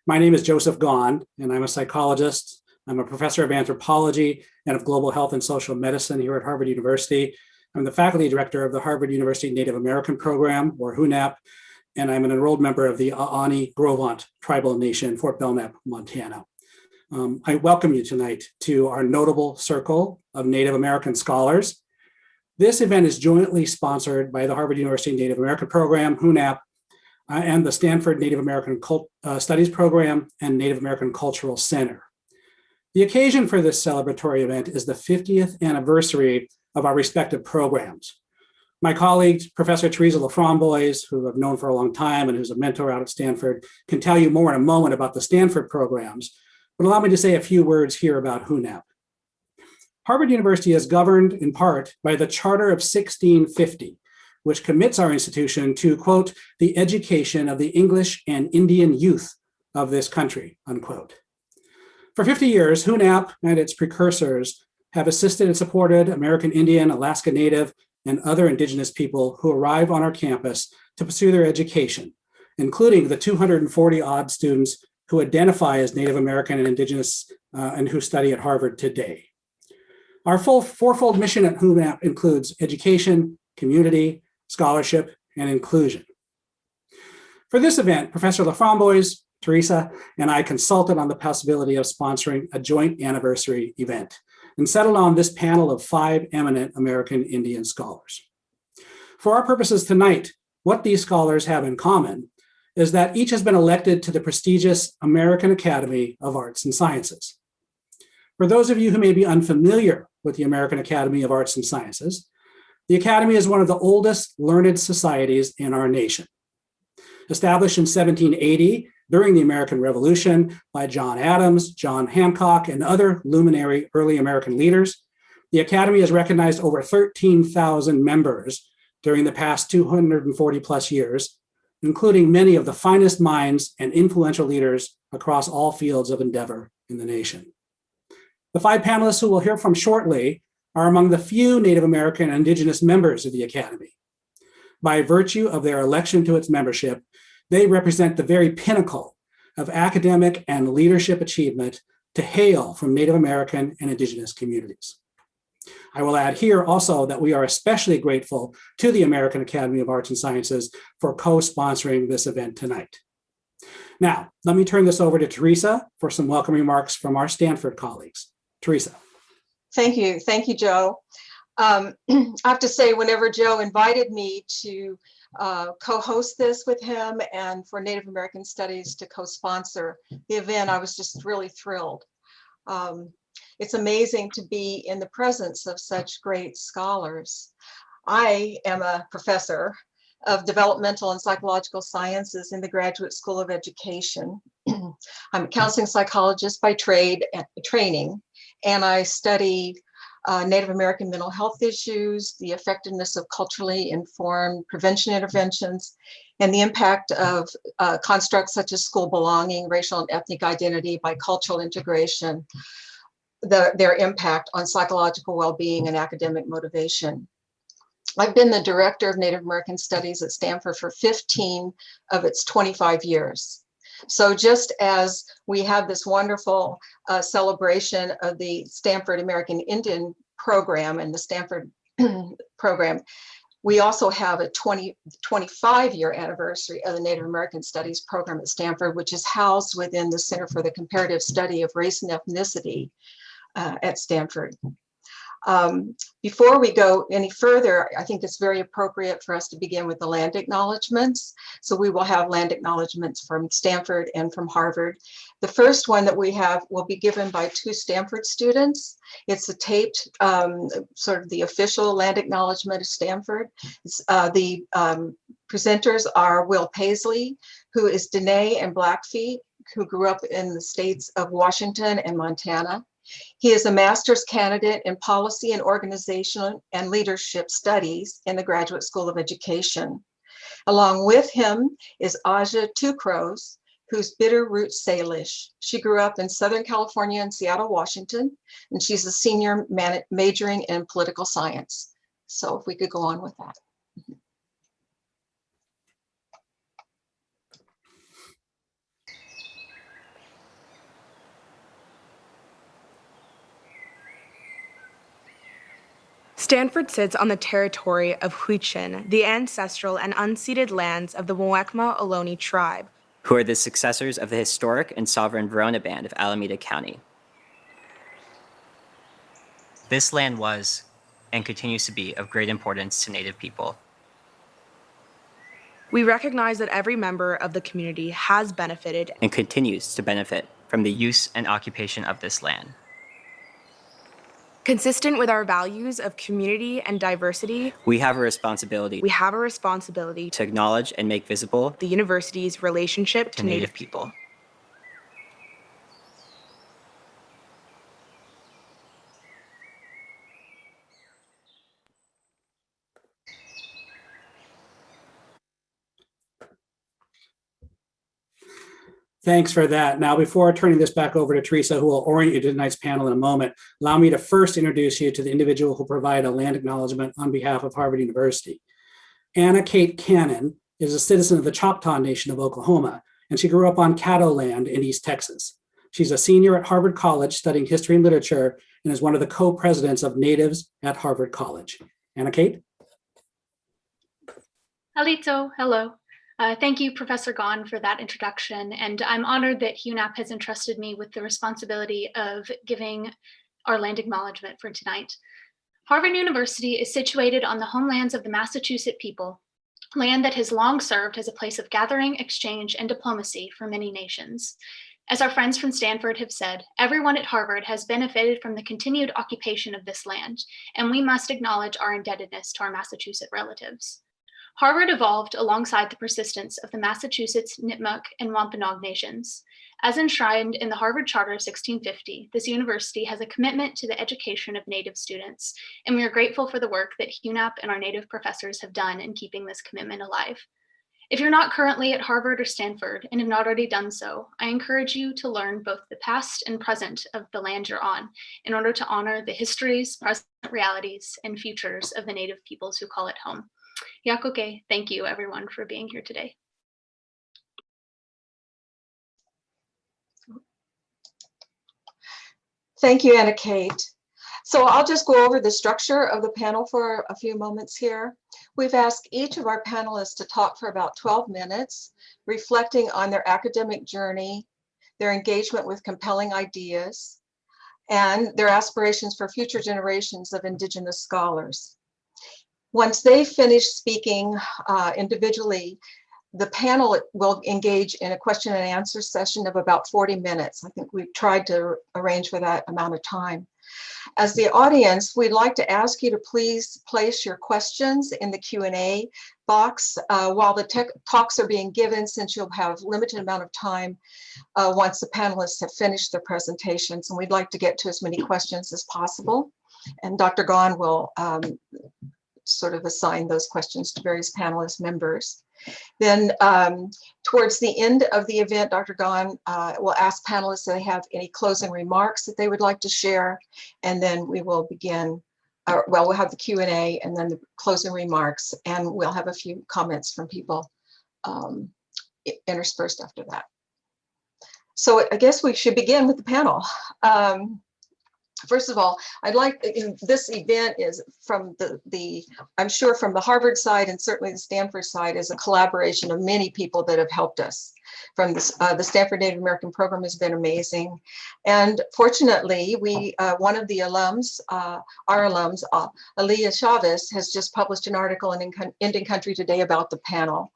My name is Joseph Gaughan, and I'm a psychologist. I'm a professor of anthropology and of global health and social medicine here at Harvard University. I'm the faculty director of the Harvard University Native American Program, or HUNAP, and I'm an enrolled member of the Aanilih-Gros Tribal Nation, Fort Belknap, Montana. I welcome you tonight to our notable circle of Native American scholars. This event is jointly sponsored by the Harvard University Native American Program, HUNAP, and the Stanford Native American Studies Program and Native American Cultural Center. The occasion for this celebratory event is the 50th anniversary of our respective programs. My colleague, Professor Teresa LaFromboise, who I've known for a long time and who's a mentor out at Stanford, can tell you more in a moment about the Stanford programs, but allow me to say a few words here about HUNAP. Harvard University is governed in part by the Charter of 1650, which commits our institution to, quote, the education of the English and Indian youth of this country, unquote. For 50 years, HUNAP and its precursors have assisted and supported American Indian, Alaska Native, and other Indigenous people who arrive on our campus to pursue their education, including the 240-odd students who identify as Native American and Indigenous and who study at Harvard today. Our full fourfold mission at HUNAP includes education, community, scholarship, and inclusion. For this event, Professor LaFromboise, Teresa, and I consulted on the possibility of sponsoring a joint anniversary event and settled on this panel of 5 eminent American Indian scholars. For our purposes tonight, what these scholars have in common is that each has been elected to the prestigious American Academy of Arts and Sciences. For those of you who may be unfamiliar with the American Academy of Arts and Sciences, the Academy is one of the oldest learned societies in our nation. Established in 1780 during the American Revolution by John Adams, John Hancock, and other luminary early American leaders, the Academy has recognized over 13,000 members during the past 240 plus years, including many of the finest minds and influential leaders across all fields of endeavor in the nation. The 5 panelists who we'll hear from shortly are among the few Native American and Indigenous members of the Academy. By virtue of their election to its membership, they represent the very pinnacle of academic and leadership achievement to hail from Native American and Indigenous communities. I will add here also that we are especially grateful to the American Academy of Arts and Sciences for co-sponsoring this event tonight. Now, let me turn this over to Teresa for some welcome remarks from our Stanford colleagues. Teresa. Thank you, Joe. I have to say, whenever Joe invited me to co-host this with him and for Native American Studies to co-sponsor the event, I was just really thrilled. It's amazing to be in the presence of such great scholars. I am a professor of developmental and psychological sciences in the Graduate School of Education. I'm a counseling psychologist by training, and I study Native American mental health issues, the effectiveness of culturally informed prevention interventions, and the impact of constructs such as school belonging, racial and ethnic identity, bicultural integration, their impact on psychological well-being and academic motivation. I've been the director of Native American Studies at Stanford for 15 of its 25 years. So just as we have this wonderful celebration of the Stanford American Indian program and the Stanford program, we also have a 25-year anniversary of the Native American Studies program at Stanford, which is housed within the Center for the Comparative Study of Race and Ethnicity at Stanford. Before we go any further, I think it's very appropriate for us to begin with the land acknowledgements. So we will have land acknowledgements from Stanford and from Harvard. The first one that we have will be given by 2 Stanford students. It's a taped, sort of the official land acknowledgement of Stanford. The presenters are Will Paisley, who is Dene and Blackfeet, who grew up in the states of Washington and Montana. He is a master's candidate in policy and organizational and leadership studies in the Graduate School of Education. Along with him is Aja Tukros, who's Bitterroot Salish. She grew up in Southern California and Seattle, Washington, and she's a senior majoring in political science. So if we could go on with that. Stanford sits on the territory of Huichin, the ancestral and unceded lands of the Muwekma Ohlone tribe, who are the successors of the historic and sovereign Verona Band of Alameda County. This land was, and continues to be, of great importance to Native people. We recognize that every member of the community has benefited and continues to benefit from the use and occupation of this land. Consistent with our values of community and diversity, we have a responsibility to acknowledge and make visible the university's relationship to Native people. Thanks for that. Now, before turning this back over to Teresa, who will orient you to tonight's panel in a moment, allow me to first introduce you to the individual who provided a land acknowledgement on behalf of Harvard University. Anna Kate Cannon is a citizen of the Choctaw Nation of Oklahoma, and she grew up on Caddo land in East Texas. She's a senior at Harvard College studying history and literature and is one of the co-presidents of Natives at Harvard College. Anna Kate? Alito, hello. Thank you, Professor Gaughan, for that introduction. And I'm honored that HUNAP has entrusted me with the responsibility of giving our land acknowledgement for tonight. Harvard University is situated on the homelands of the Massachusetts people, land that has long served as a place of gathering, exchange, and diplomacy for many nations. As our friends from Stanford have said, everyone at Harvard has benefited from the continued occupation of this land, and we must acknowledge our indebtedness to our Massachusetts relatives. Harvard evolved alongside the persistence of the Massachusetts, Nipmuc, and Wampanoag nations. As enshrined in the Harvard Charter of 1650, this university has a commitment to the education of Native students, and we are grateful for the work that HUNAP and our Native professors have done in keeping this commitment alive. If you're not currently at Harvard or Stanford and have not already done so, I encourage you to learn both the past and present of the land you're on in order to honor the histories, present realities, and futures of the Native peoples who call it home. Yakoke, thank you everyone for being here today. Thank you, Anna Kate. So I'll just go over the structure of the panel for a few moments here. We've asked each of our panelists to talk for about 12 minutes, reflecting on their academic journey, their engagement with compelling ideas, and their aspirations for future generations of Indigenous scholars. Once they finish speaking individually, the panel will engage in a question and answer session of about 40 minutes. I think we've tried to arrange for that amount of time. As the audience, we'd like to ask you to please place your questions in the Q&A box while the talks are being given, since you'll have limited amount of time once the panelists have finished their presentations, and we'd like to get to as many questions as possible. And Dr. Gaughan will sort of assign those questions to various panelist members. Then towards the end of the event, Dr. Gaughan will ask panelists if they have any closing remarks that they would like to share, and then we will begin, we'll have the Q&A and then the closing remarks, and we'll have a few comments from people interspersed after that. So I guess we should begin with the panel. First of all, I'd like, this event is from I'm sure from the Harvard side and certainly the Stanford side, is a collaboration of many people that have helped us. From this, the Stanford Native American program has been amazing. And fortunately, one of the alums, our alums, Aaliyah Chavez, has just published an article in Indian Country Today about the panel.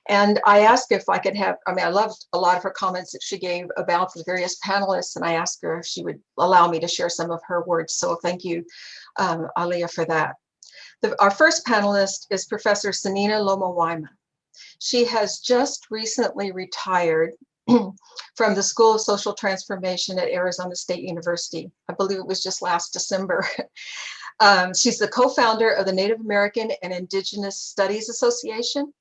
And I asked if I could have, I loved a lot of her comments that she gave about the various panelists, and I asked her if she would allow me to share some of her words. So thank you, Aliyah, for that. Our first panelist is Professor Tsianina Lomawaima. She has just recently retired from the School of Social Transformation at Arizona State University. I believe it was just last December. She's the co-founder of the Native American and Indigenous Studies Association.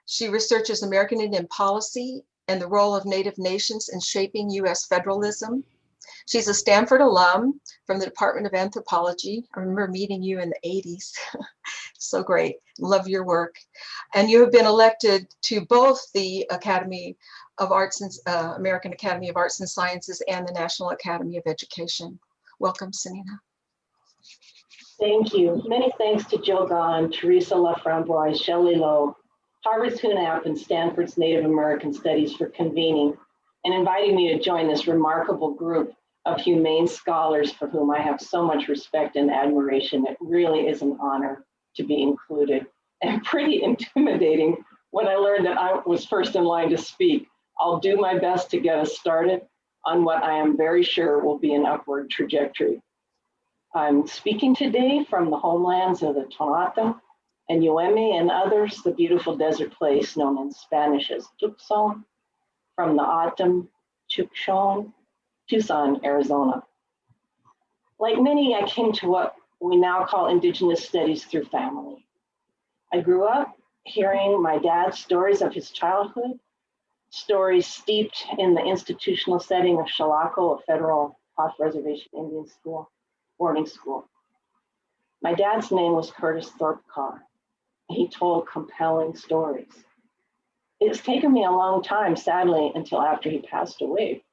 She researches American Indian policy and the role of Native nations in shaping US federalism. She's a Stanford alum from the Department of Anthropology. I remember meeting you in the 80s. So great, love your work. And you have been elected to both the Academy of Arts and American Academy of Arts and Sciences and the National Academy of Education. Welcome, Tsianina. Thank you. Many thanks to Jill Gahn, Teresa LaFromboise, Shelley Lowe, Harvard's HUNAP, and Stanford's Native American Studies for convening and inviting me to join this remarkable group of humane scholars for whom I have so much respect and admiration. It really is an honor to be included, and pretty intimidating when I learned that I was first in line to speak. I'll do my best to get us started on what I am very sure will be an upward trajectory. I'm speaking today from the homelands of the Tonata and Yoeme and others, the beautiful desert place known in Spanish as Tucson, from the Autumn Tucson, Tucson, Arizona. Like many, I came to what we now call Indigenous studies through family. I grew up hearing my dad's stories of his childhood, stories steeped in the institutional setting of Chilocco, a federal off-reservation Indian school, boarding school. My dad's name was Curtis Thorpe Carr. He told compelling stories. It's taken me a long time, sadly, until after he passed away,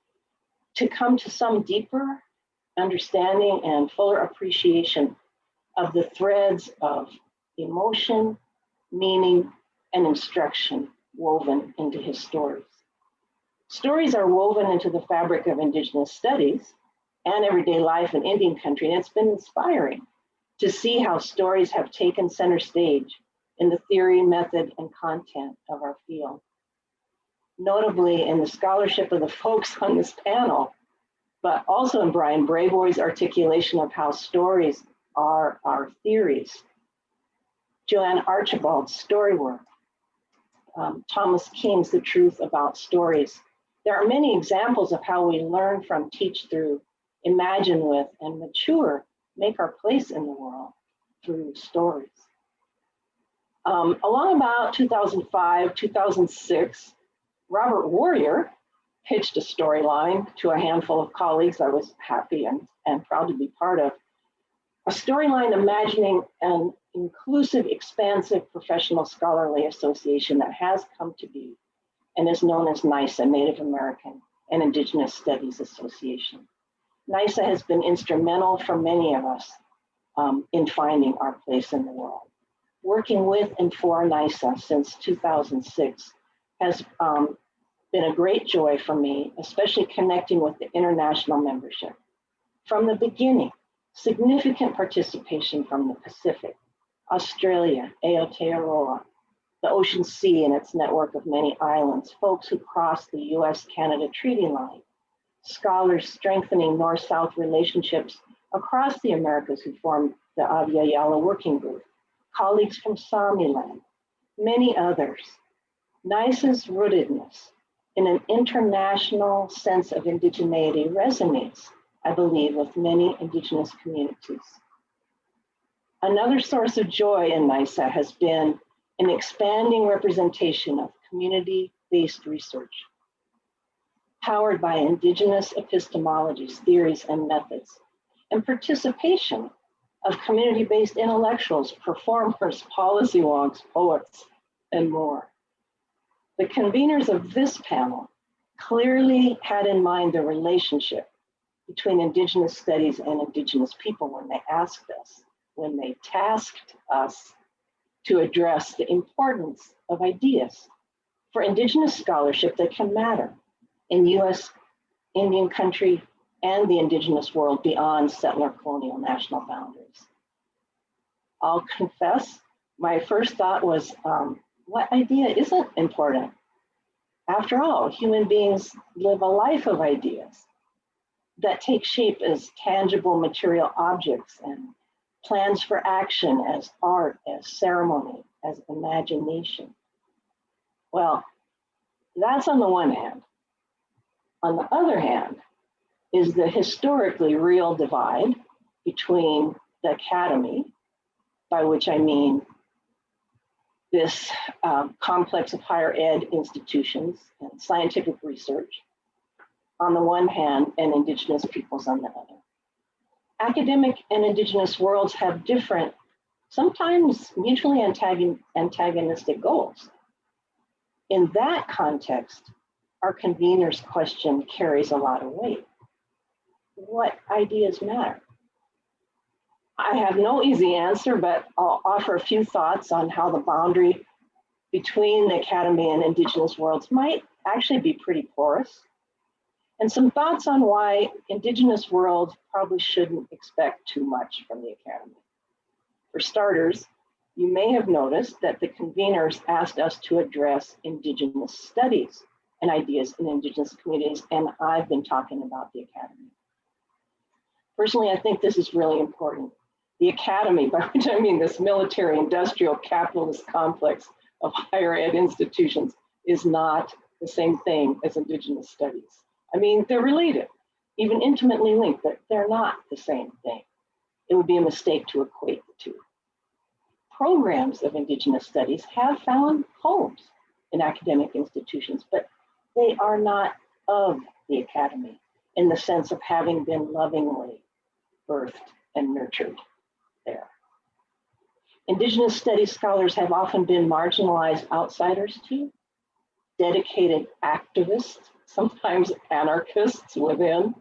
to come to some deeper understanding and fuller appreciation of the threads of emotion, meaning, and instruction woven into his stories. Stories are woven into the fabric of Indigenous studies and everyday life in Indian country, and it's been inspiring to see how stories have taken center stage in the theory, method, and content of our field. Notably in the scholarship of the folks on this panel, but also in Brian Brayboy's articulation of how stories are our theories, Joanne Archibald's story work, Thomas King's The Truth About Stories. There are many examples of how we learn from, teach through, imagine with, and mature, make our place in the world through stories. Along about 2005, 2006, Robert Warrior pitched a storyline to a handful of colleagues I was happy and proud to be part of. A storyline imagining an inclusive, expansive professional scholarly association that has come to be and is known as NISA, Native American and Indigenous Studies Association. NISA has been instrumental for many of us in finding our place in the world. Working with and for NISA since 2006 has been a great joy for me, especially connecting with the international membership. From the beginning, significant participation from the Pacific, Australia, Aotearoa, the Ocean Sea and its network of many islands, folks who cross the US-Canada treaty line, scholars strengthening North-South relationships across the Americas who form the Avia Yala Working Group, colleagues from Sami land, many others. NISA's rootedness in an international sense of indigeneity resonates, I believe, with many Indigenous communities. Another source of joy in NISA has been an expanding representation of community-based research, powered by Indigenous epistemologies, theories, and methods, and participation of community-based intellectuals, performers, policy wonks, poets, and more. The conveners of this panel clearly had in mind the relationship between Indigenous studies and Indigenous people when they asked us, when they tasked us to address the importance of ideas for Indigenous scholarship that can matter in US, Indian country, and the Indigenous world beyond settler colonial national boundaries. I'll confess, my first thought was, what idea isn't important? After all, human beings live a life of ideas that take shape as tangible material objects and plans for action as art, as ceremony, as imagination. Well, that's on the one hand. On the other hand is the historically real divide between the academy, by which I mean this complex of higher ed institutions and scientific research on the one hand, and Indigenous peoples on the other. Academic and Indigenous worlds have different, sometimes mutually antagonistic goals. In that context, our convener's question carries a lot of weight. What ideas matter? I have no easy answer, but I'll offer a few thoughts on how the boundary between the academy and Indigenous worlds might actually be pretty porous, and some thoughts on why Indigenous worlds probably shouldn't expect too much from the academy. For starters, you may have noticed that the conveners asked us to address Indigenous studies and ideas in Indigenous communities, and I've been talking about the academy. Personally, I think this is really important. The academy, by which I mean this military, industrial, capitalist complex of higher ed institutions, is not the same thing as Indigenous studies. I mean, they're related, even intimately linked, but they're not the same thing. It would be a mistake to equate the two. Programs of Indigenous studies have found homes in academic institutions, but they are not of the academy in the sense of having been lovingly birthed and nurtured there. Indigenous studies scholars have often been marginalized outsiders too, dedicated activists, sometimes anarchists within,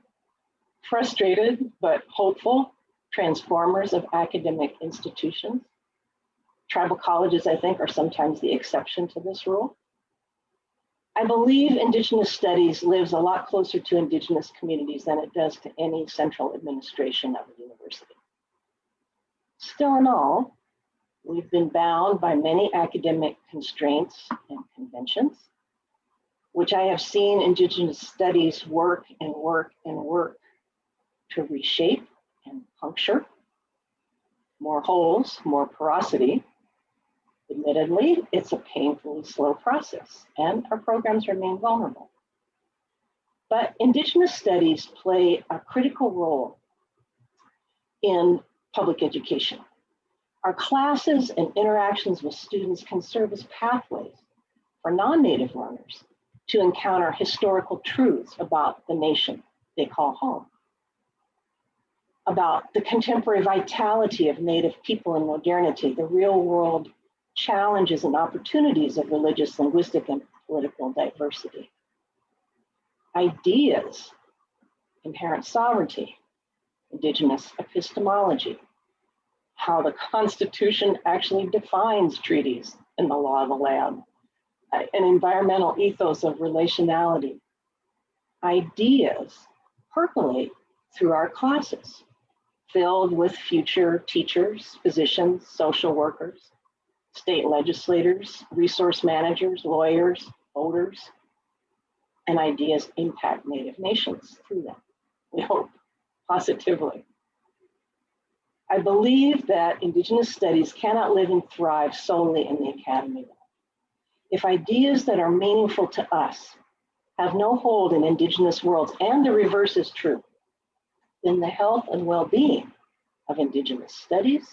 frustrated but hopeful transformers of academic institutions. Tribal colleges, I think, are sometimes the exception to this rule. I believe Indigenous studies lives a lot closer to Indigenous communities than it does to any central administration of a university. Still in all, we've been bound by many academic constraints and conventions, which I have seen Indigenous studies work and work and work to reshape and puncture. More holes, more porosity. Admittedly, it's a painfully slow process, and our programs remain vulnerable. But Indigenous studies play a critical role in public education. Our classes and interactions with students can serve as pathways for non-Native learners to encounter historical truths about the nation they call home, about the contemporary vitality of Native people in modernity, the real world challenges and opportunities of religious, linguistic, and political diversity. Ideas, inherent sovereignty, Indigenous epistemology, how the Constitution actually defines treaties and the law of the land, an environmental ethos of relationality. Ideas percolate through our classes, filled with future teachers, physicians, social workers, state legislators, resource managers, lawyers, voters, and ideas impact Native nations through them, we hope, positively. I believe that Indigenous studies cannot live and thrive solely in the academy. If ideas that are meaningful to us have no hold in Indigenous worlds, and the reverse is true, then the health and well-being of Indigenous studies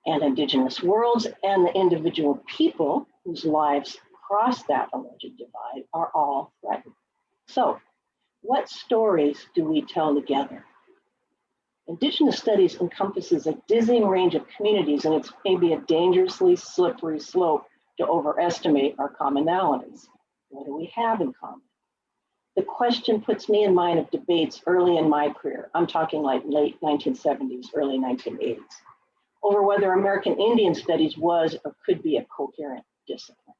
and Indigenous worlds and the individual people whose lives cross that alleged divide are all threatened. So, what stories do we tell together? Indigenous studies encompasses a dizzying range of communities, and it's maybe a dangerously slippery slope to overestimate our commonalities. What do we have in common? The question puts me in mind of debates early in my career. I'm talking like late 1970s, early 1980s, over whether American Indian studies was or could be a coherent discipline.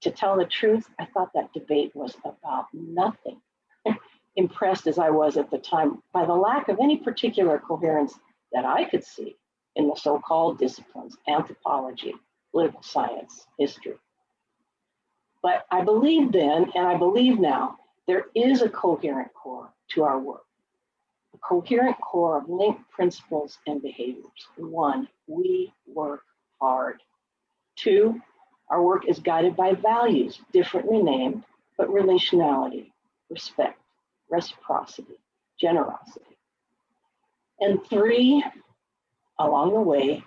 To tell the truth, I thought that debate was about nothing. Impressed as I was at the time by the lack of any particular coherence that I could see in the so-called disciplines, anthropology, political science, history. But I believed then, and I believe now, there is a coherent core to our work, a coherent core of linked principles and behaviors. 1, we work hard. 2, our work is guided by values, differently named, but relationality, respect, reciprocity, generosity. And 3, along the way,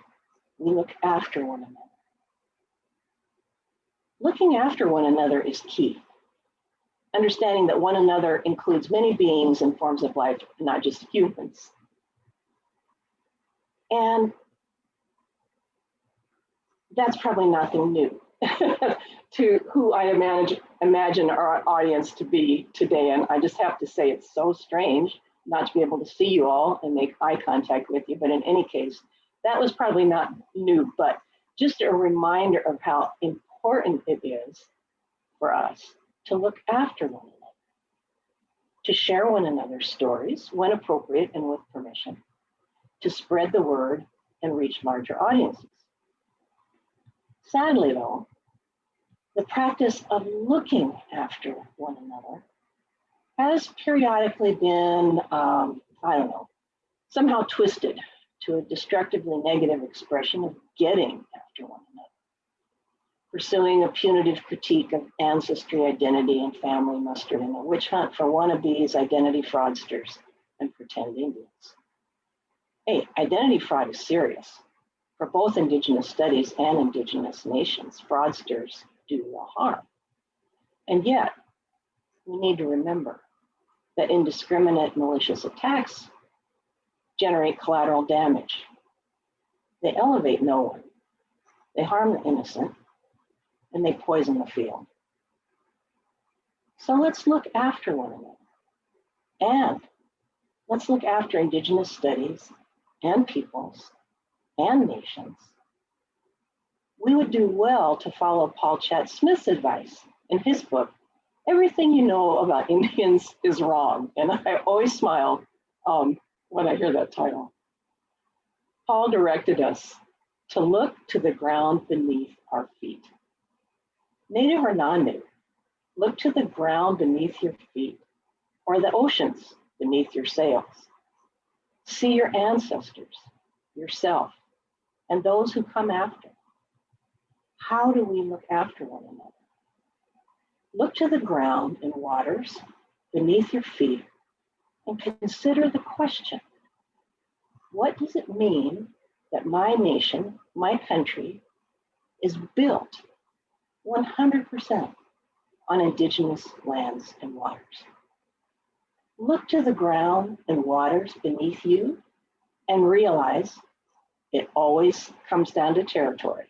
we look after one another. Looking after one another is key. Understanding that one another includes many beings and forms of life, not just humans. And that's probably nothing new to who I imagine our audience to be today. And I just have to say, it's so strange not to be able to see you all and make eye contact with you, but in any case, that was probably not new, but just a reminder of how important it is for us to look after one another, to share one another's stories when appropriate and with permission, to spread the word and reach larger audiences. Sadly, though, the practice of looking after one another has periodically been, somehow twisted to a destructively negative expression of getting after one another, pursuing a punitive critique of ancestry, identity, and family mustered in a witch hunt for wannabes, identity fraudsters, and pretend Indians. Hey, identity fraud is serious. For both Indigenous studies and Indigenous nations, fraudsters do no harm. And yet, we need to remember that indiscriminate malicious attacks generate collateral damage. They elevate no one. They harm the innocent, and they poison the field. So let's look after one another. And let's look after Indigenous studies and peoples and nations. We would do well to follow Paul Chatt-Smith's advice in his book, Everything You Know About Indians is Wrong. And I always smile when I hear that title. Paul directed us to look to the ground beneath our feet. Native or non-native, look to the ground beneath your feet or the oceans beneath your sails. See your ancestors, yourself, and those who come after. How do we look after one another? Look to the ground and waters beneath your feet and consider the question, what does it mean that my nation, my country, is built 100% on Indigenous lands and waters? Look to the ground and waters beneath you and realize it always comes down to territory.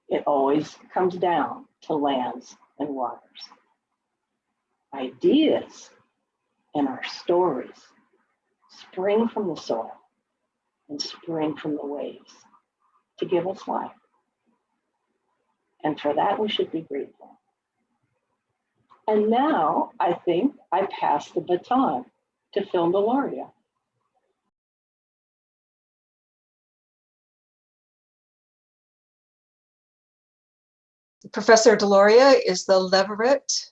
It always comes down to lands and waters. Ideas and our stories spring from the soil and spring from the waves to give us life. And for that, we should be grateful. And now I think I pass the baton to Phil Deloria. Professor Deloria is the Leverett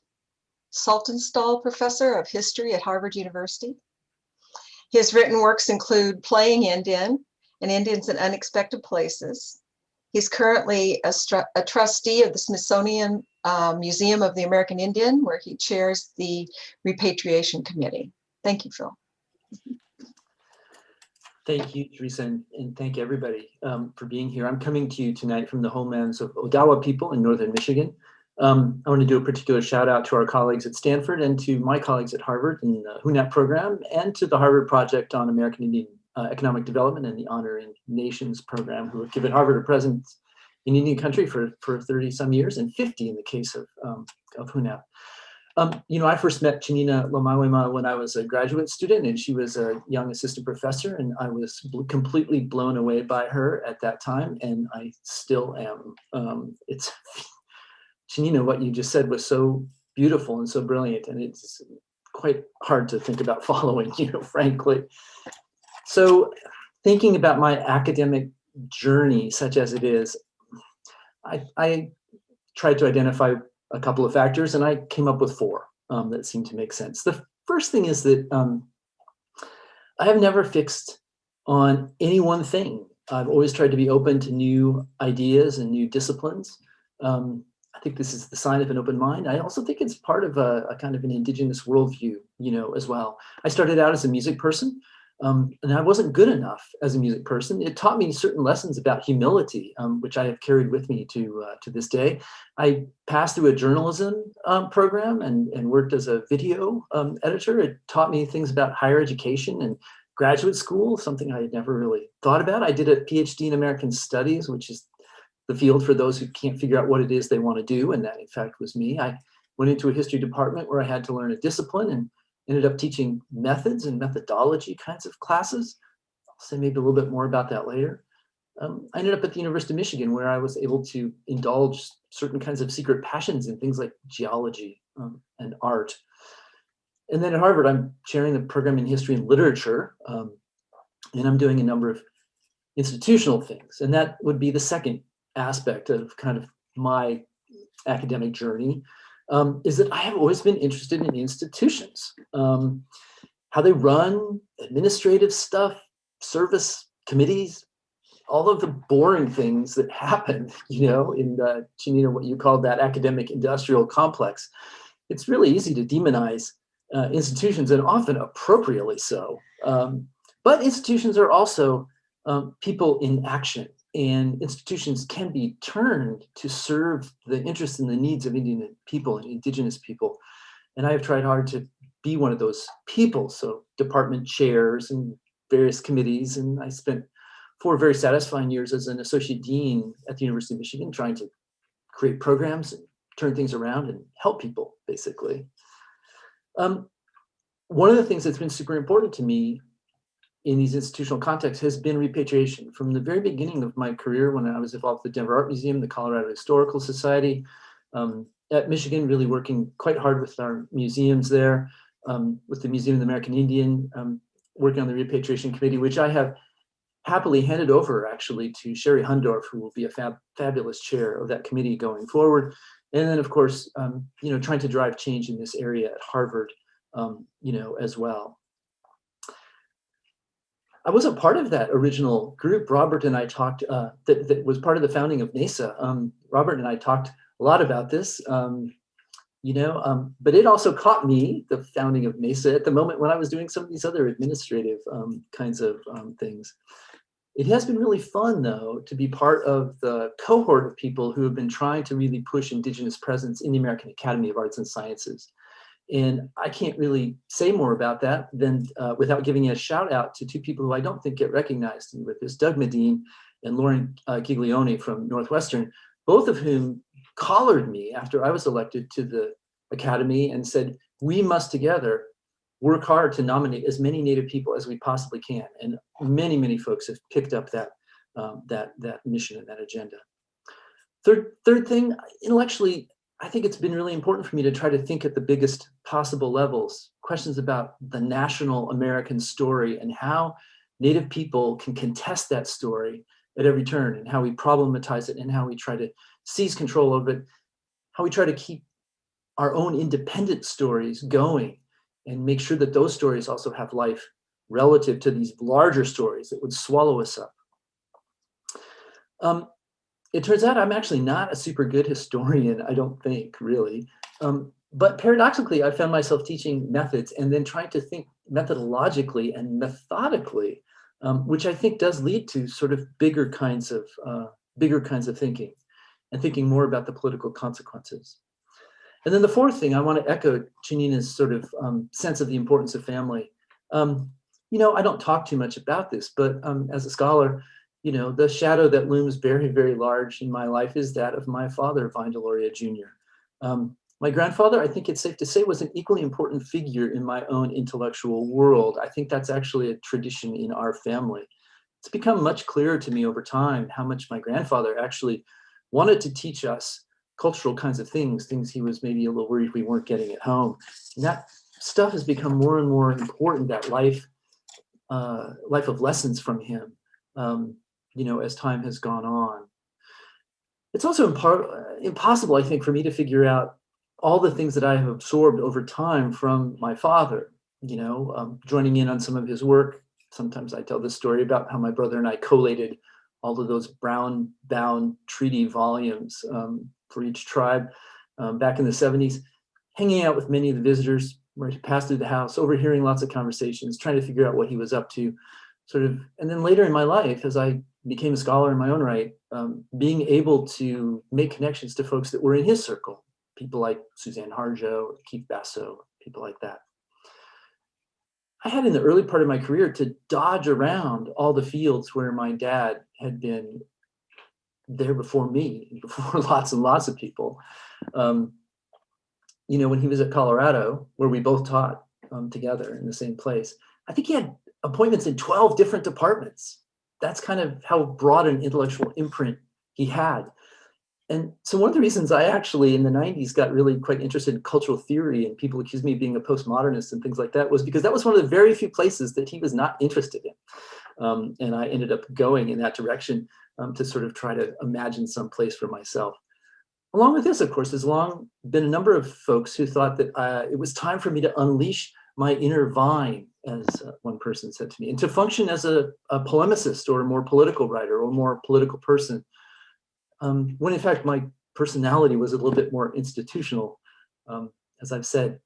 Saltonstall Professor of History at Harvard University. His written works include Playing Indian and Indians in Unexpected Places. He's currently a trustee of the Smithsonian Museum of the American Indian, where he chairs the Repatriation Committee. Thank you, Phil. Thank you, Teresa, and thank everybody for being here. I'm coming to you tonight from the homelands of Odawa people in northern Michigan. I want to do a particular shout out to our colleagues at Stanford and to my colleagues at Harvard in the HUNAP program and to the Harvard Project on American Indian Economic Development and the Honoring Nations program, who have given Harvard a presence in Indian country for 30 some years and 50 in the case of HUNAP. I first met Tsianina Lomawaima when I was a graduate student, and she was a young assistant professor, and I was completely blown away by her at that time, and I still am. Tsianina, what you just said was so beautiful and so brilliant, and it's quite hard to think about following, frankly. So thinking about my academic journey, such as it is, I tried to identify a couple of factors, and I came up with 4 that seemed to make sense. The first thing is that I have never fixed on any one thing. I've always tried to be open to new ideas and new disciplines. I think this is the sign of an open mind. I also think it's part of a kind of an Indigenous worldview, as well. I started out as a music person, and I wasn't good enough as a music person. It taught me certain lessons about humility, which I have carried with me to this day. I passed through a journalism program and worked as a video editor. It taught me things about higher education and graduate school, something I had never really thought about. I did a PhD in American Studies, which is the field for those who can't figure out what it is they want to do, and that in fact was me. I went into a history department where I had to learn a discipline, and ended up teaching methods and methodology kinds of classes. I'll say maybe a little bit more about that later. I ended up at the University of Michigan, where I was able to indulge certain kinds of secret passions in things like geology and art. And then at Harvard, I'm chairing the program in history and literature, and I'm doing a number of institutional things. And that would be the second aspect of kind of my academic journey, is that I have always been interested in institutions, how they run, administrative stuff, service committees, all of the boring things that happen, you know, in the Tsianina, what you called that academic industrial complex. It's really easy to demonize institutions, and often appropriately so. But institutions are also people in action, and institutions can be turned to serve the interests and the needs of Indian people and Indigenous people. And I have tried hard to be one of those people. So department chairs and various committees, and I spent 4 very satisfying years as an associate dean at the University of Michigan, trying to create programs and turn things around and help people, basically. One of the things that's been super important to me in these institutional contexts has been repatriation. From the very beginning of my career, when I was involved with the Denver Art Museum, the Colorado Historical Society, at Michigan, really working quite hard with our museums there, with the Museum of the American Indian, working on the repatriation committee, which I have happily handed over actually to Sherry Hundorf, who will be a fabulous chair of that committee going forward. And then of course, you know, trying to drive change in this area at Harvard, you know, as well. I wasn't part of that original group. Robert and I talked, that was part of the founding of NASA. Robert and I talked a lot about this, you know, but it also caught me, the founding of NASA, at the moment when I was doing some of these other administrative kinds of things. It has been really fun, though, to be part of the cohort of people who have been trying to really push Indigenous presence in the American Academy of Arts and Sciences. And I can't really say more about that than without giving a shout out to 2 people who I don't think get recognized with this, Doug Medine and Lauren Giglione from Northwestern, both of whom collared me after I was elected to the Academy and said, we must together work hard to nominate as many Native people as we possibly can. And many, many folks have picked up that, that mission and that agenda. Third thing, intellectually, I think it's been really important for me to try to think at the biggest possible levels, questions about the national American story and how Native people can contest that story at every turn, and how we problematize it, and how we try to seize control of it, how we try to keep our own independent stories going and make sure that those stories also have life relative to these larger stories that would swallow us up. It turns out I'm actually not a super good historian, I don't think, really. But paradoxically, I found myself teaching methods and then trying to think methodologically and methodically, which I think does lead to sort of bigger kinds of thinking, and thinking more about the political consequences. And then the fourth thing, I want to echo Tsianina's sort of sense of the importance of family. You know, I don't talk too much about this, but as a scholar, you know, the shadow that looms very, very large in my life is that of my father, Vine Deloria Jr. My grandfather, I think it's safe to say, was an equally important figure in my own intellectual world. I think that's actually a tradition in our family. It's become much clearer to me over time how much my grandfather actually wanted to teach us cultural kinds of things he was maybe a little worried we weren't getting at home. And that stuff has become more and more important, that life of lessons from him, you know, as time has gone on. It's also impossible, I think, for me to figure out all the things that I have absorbed over time from my father, you know, joining in on some of his work. Sometimes I tell this story about how my brother and I collated all of those brown-bound treaty volumes for each tribe back in the 70s, hanging out with many of the visitors, where he passed through the house, overhearing lots of conversations, trying to figure out what he was up to, sort of. And then later in my life, as I became a scholar in my own right, being able to make connections to folks that were in his circle, people like Suzanne Harjo, Keith Basso, people like that. I had in the early part of my career to dodge around all the fields where my dad had been there before me, before lots and lots of people. You know, when he was at Colorado, where we both taught together in the same place. I think he had appointments in 12 different departments. That's kind of how broad an intellectual imprint he had. And so one of the reasons I actually in the 90s got really quite interested in cultural theory, and people accused me of being a postmodernist and things like that, was because that was one of the very few places that he was not interested in. And I ended up going in that direction to sort of try to imagine some place for myself. Along with this, of course, there's long been a number of folks who thought that it was time for me to unleash my inner vine, as one person said to me, and to function as a polemicist or a more political writer or more political person. When in fact my personality was a little bit more institutional, as I've said.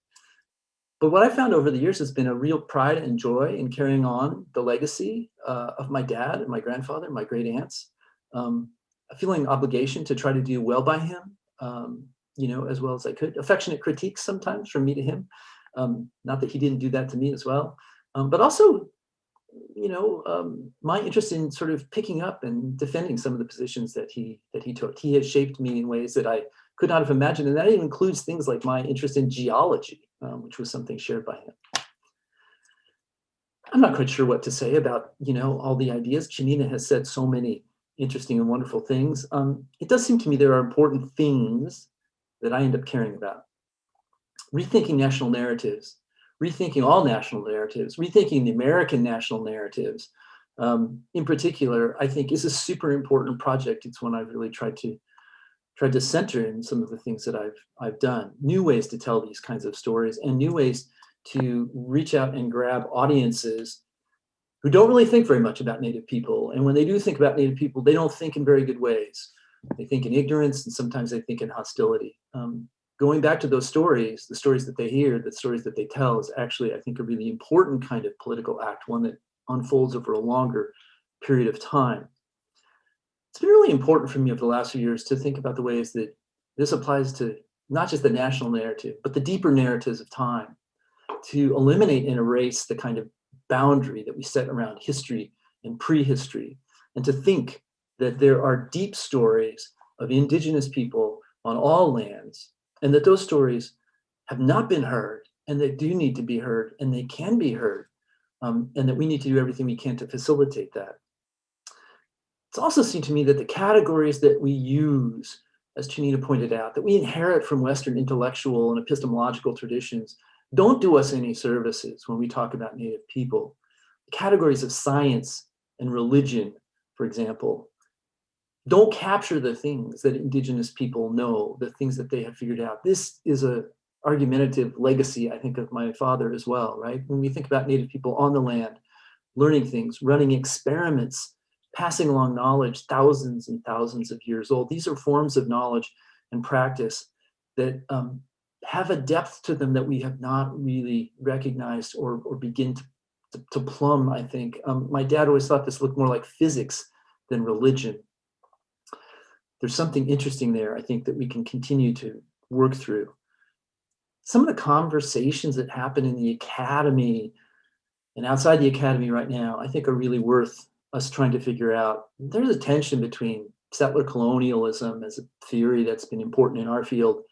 But what I found over the years has been a real pride and joy in carrying on the legacy of my dad and my grandfather and my great aunts, a feeling obligation to try to do well by him, as well as I could. Affectionate critiques sometimes from me to him. Not that he didn't do that to me as well, but also, my interest in sort of picking up and defending some of the positions that he took. He has shaped me in ways that I could not have imagined, and that even includes things like my interest in geology, which was something shared by him. I'm not quite sure what to say about, all the ideas. Tsianina has said so many interesting and wonderful things. It does seem to me there are important things that I end up caring about. Rethinking national narratives, rethinking all national narratives, rethinking the American national narratives, in particular, I think is a super important project. It's one I've really tried to center in some of the things that I've done. New ways to tell these kinds of stories and new ways to reach out and grab audiences who don't really think very much about Native people. And when they do think about Native people, they don't think in very good ways. They think in ignorance, and sometimes they think in hostility. Going back to those stories, the stories that they hear, the stories that they tell is actually, I think, a really important kind of political act, one that unfolds over a longer period of time. It's been really important for me over the last few years to think about the ways that this applies to not just the national narrative, but the deeper narratives of time, to eliminate and erase the kind of boundary that we set around history and prehistory, and to think that there are deep stories of Indigenous people on all lands, and that those stories have not been heard, and they do need to be heard, and they can be heard, and that we need to do everything we can to facilitate that. It's also seemed to me that the categories that we use, as Tsianina pointed out, that we inherit from Western intellectual and epistemological traditions, don't do us any services when we talk about Native people. The categories of science and religion, for example, don't capture the things that Indigenous people know, the things that they have figured out. This is a argumentative legacy, I think, of my father as well, right? When we think about Native people on the land, learning things, running experiments, passing along knowledge thousands and thousands of years old, these are forms of knowledge and practice that have a depth to them that we have not really recognized or begin to plumb, I think. My dad always thought this looked more like physics than religion. There's something interesting there, I think, that we can continue to work through. Some of the conversations that happen in the academy and outside the academy right now, I think are really worth us trying to figure out. There's a tension between settler colonialism as a theory that's been important in our field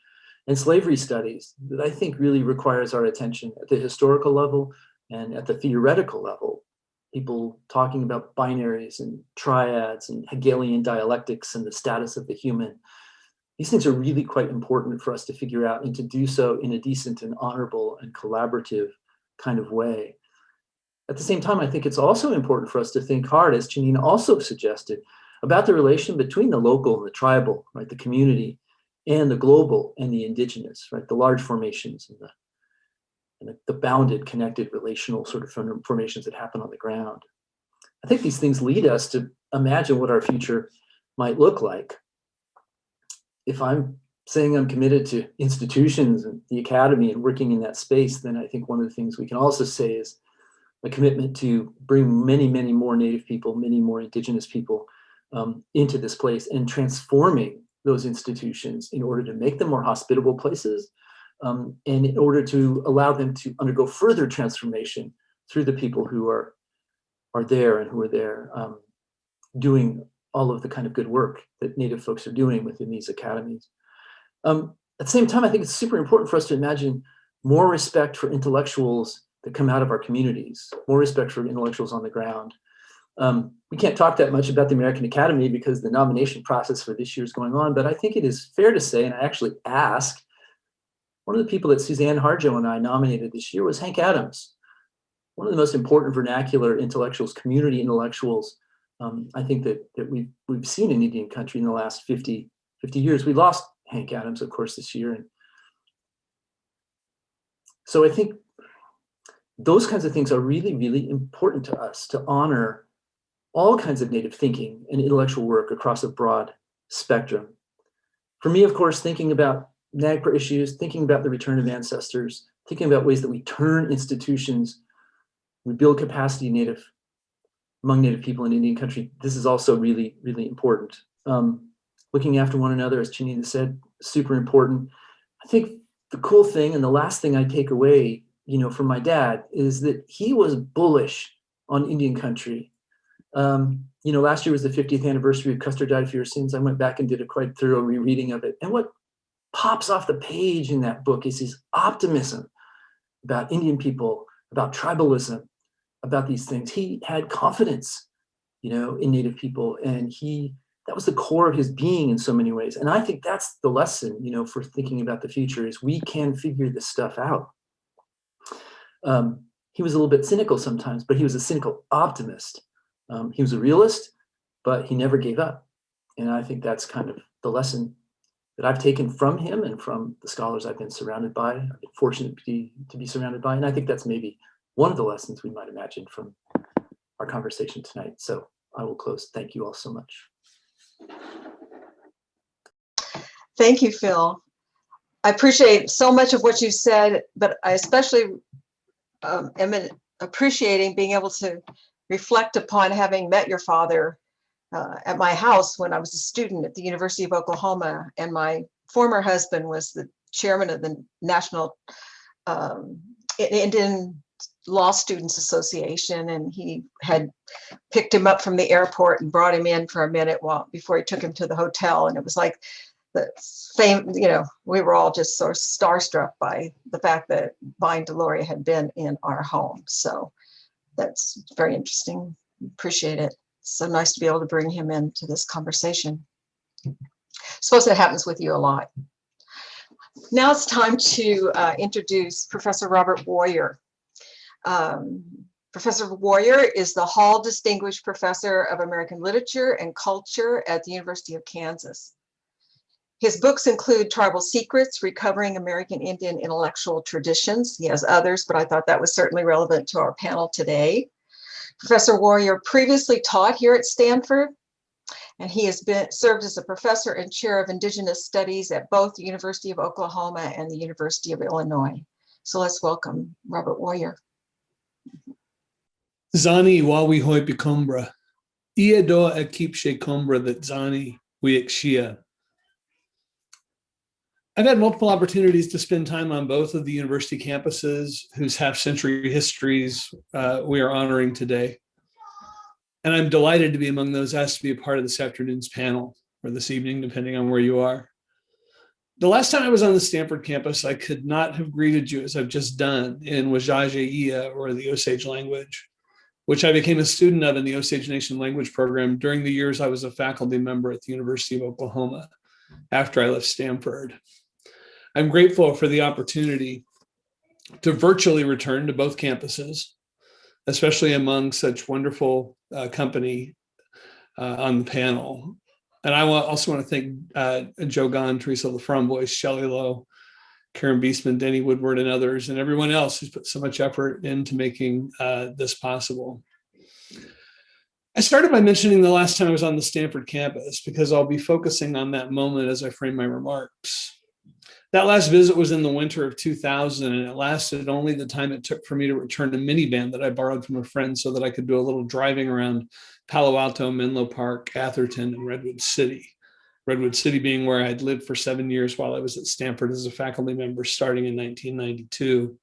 and slavery studies that I think really requires our attention at the historical level and at the theoretical level. People talking about binaries and triads and Hegelian dialectics and the status of the human. These things are really quite important for us to figure out and to do so in a decent and honorable and collaborative kind of way. At the same time, I think it's also important for us to think hard, as Tsianina also suggested, about the relation between the local and the tribal, right, the community, and the global and the Indigenous, right, the large formations and the bounded, connected, relational sort of formations that happen on the ground. I think these things lead us to imagine what our future might look like. If I'm saying I'm committed to institutions and the academy and working in that space, then I think one of the things we can also say is a commitment to bring many, many more Native people, many more Indigenous people into this place and transforming those institutions in order to make them more hospitable places and in order to allow them to undergo further transformation through the people who are there and who are there doing all of the kind of good work that Native folks are doing within these academies. At the same time, I think it's super important for us to imagine more respect for intellectuals that come out of our communities, more respect for intellectuals on the ground. We can't talk that much about the American Academy because the nomination process for this year is going on, but I think it is fair to say, and I actually ask, one of the people that Suzanne Harjo and I nominated this year was Hank Adams, one of the most important vernacular intellectuals, community intellectuals, I think that we've seen in Indian country in the last 50 years. We lost Hank Adams, of course, this year. And so I think those kinds of things are really, really important to us, to honor all kinds of Native thinking and intellectual work across a broad spectrum. For me, of course, thinking about NAGPRA issues, thinking about the return of ancestors, thinking about ways that we turn institutions, we build capacity among Native people in Indian country, this is also really, really important. Looking after one another, as Tsianina said, super important. I think the cool thing and the last thing I take away, from my dad is that he was bullish on Indian country. Last year was the 50th anniversary of Custer Died for Your Sins. I went back and did a quite thorough rereading of it. And what pops off the page in that book is his optimism about Indian people, about tribalism, about these things. He had confidence, in Native people, and that was the core of his being in so many ways. And I think that's the lesson, for thinking about the future, is we can figure this stuff out. He was a little bit cynical sometimes, but he was a cynical optimist. He was a realist, but he never gave up. And I think that's kind of the lesson that I've taken from him and from the scholars I've been surrounded by. I've been fortunate to be surrounded by. And I think that's maybe one of the lessons we might imagine from our conversation tonight. So I will close. Thank you all so much. Thank you, Phil. I appreciate so much of what you said, but I especially am appreciating being able to reflect upon having met your father at my house when I was a student at the University of Oklahoma, and my former husband was the chairman of the National Indian Law Students Association, and he had picked him up from the airport and brought him in for a minute before he took him to the hotel. And it was like the same, we were all just sort of starstruck by the fact that Vine Deloria had been in our home. So that's very interesting. Appreciate it. So nice to be able to bring him into this conversation. I suppose that happens with you a lot. Now it's time to introduce Professor Robert Warrior. Professor Warrior is the Hall Distinguished Professor of American Literature and Culture at the University of Kansas. His books include Tribal Secrets, Recovering American Indian Intellectual Traditions. He has others, but I thought that was certainly relevant to our panel today. Professor Warrior previously taught here at Stanford, and he has served as a professor and chair of Indigenous Studies at both the University of Oklahoma and the University of Illinois. So let's welcome Robert Warrior. Zani wawi hoi pikumbra. Ia doa akip she kumbra that Zani we ikshia. I've had multiple opportunities to spend time on both of the university campuses whose half-century histories we are honoring today. And I'm delighted to be among those asked to be a part of this afternoon's panel, or this evening, depending on where you are. The last time I was on the Stanford campus, I could not have greeted you as I've just done in Wajaja, or the Osage language, which I became a student of in the Osage Nation language program during the years I was a faculty member at the University of Oklahoma after I left Stanford. I'm grateful for the opportunity to virtually return to both campuses, especially among such wonderful company on the panel. And I also want to thank Joe Gahn, Teresa LaFromboise, Shelley Lowe, Karen Beesman, Denny Woodward, and others, and everyone else who's put so much effort into making this possible. I started by mentioning the last time I was on the Stanford campus because I'll be focusing on that moment as I frame my remarks. That last visit was in the winter of 2000, and it lasted only the time it took for me to return a minivan that I borrowed from a friend so that I could do a little driving around Palo Alto, Menlo Park, Atherton, and Redwood City. Redwood City being where I'd lived for 7 years while I was at Stanford as a faculty member starting in 1992.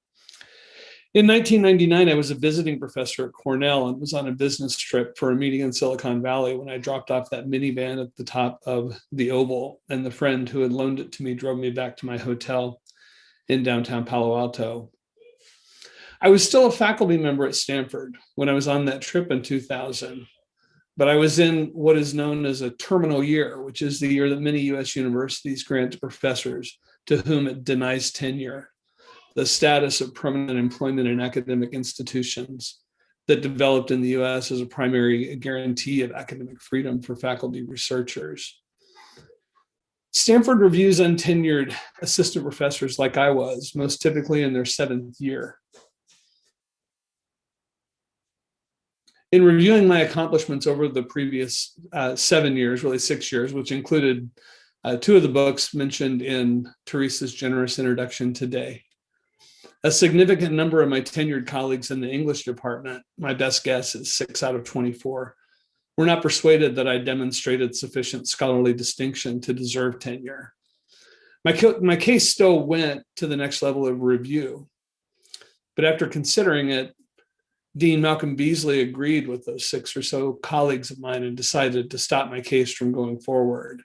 In 1999, I was a visiting professor at Cornell and was on a business trip for a meeting in Silicon Valley when I dropped off that minivan at the top of the Oval, and the friend who had loaned it to me drove me back to my hotel in downtown Palo Alto. I was still a faculty member at Stanford when I was on that trip in 2000, but I was in what is known as a terminal year, which is the year that many US universities grant to professors to whom it denies tenure, the status of permanent employment in academic institutions that developed in the US as a primary guarantee of academic freedom for faculty researchers. Stanford reviews untenured assistant professors like I was, most typically in their 7th year. In reviewing my accomplishments over the previous 7 years, really 6 years, which included 2 of the books mentioned in Teresa's generous introduction today, a significant number of my tenured colleagues in the English department, my best guess is 6 out of 24, were not persuaded that I demonstrated sufficient scholarly distinction to deserve tenure. My case still went to the next level of review, but after considering it, Dean Malcolm Beasley agreed with those 6 or so colleagues of mine and decided to stop my case from going forward.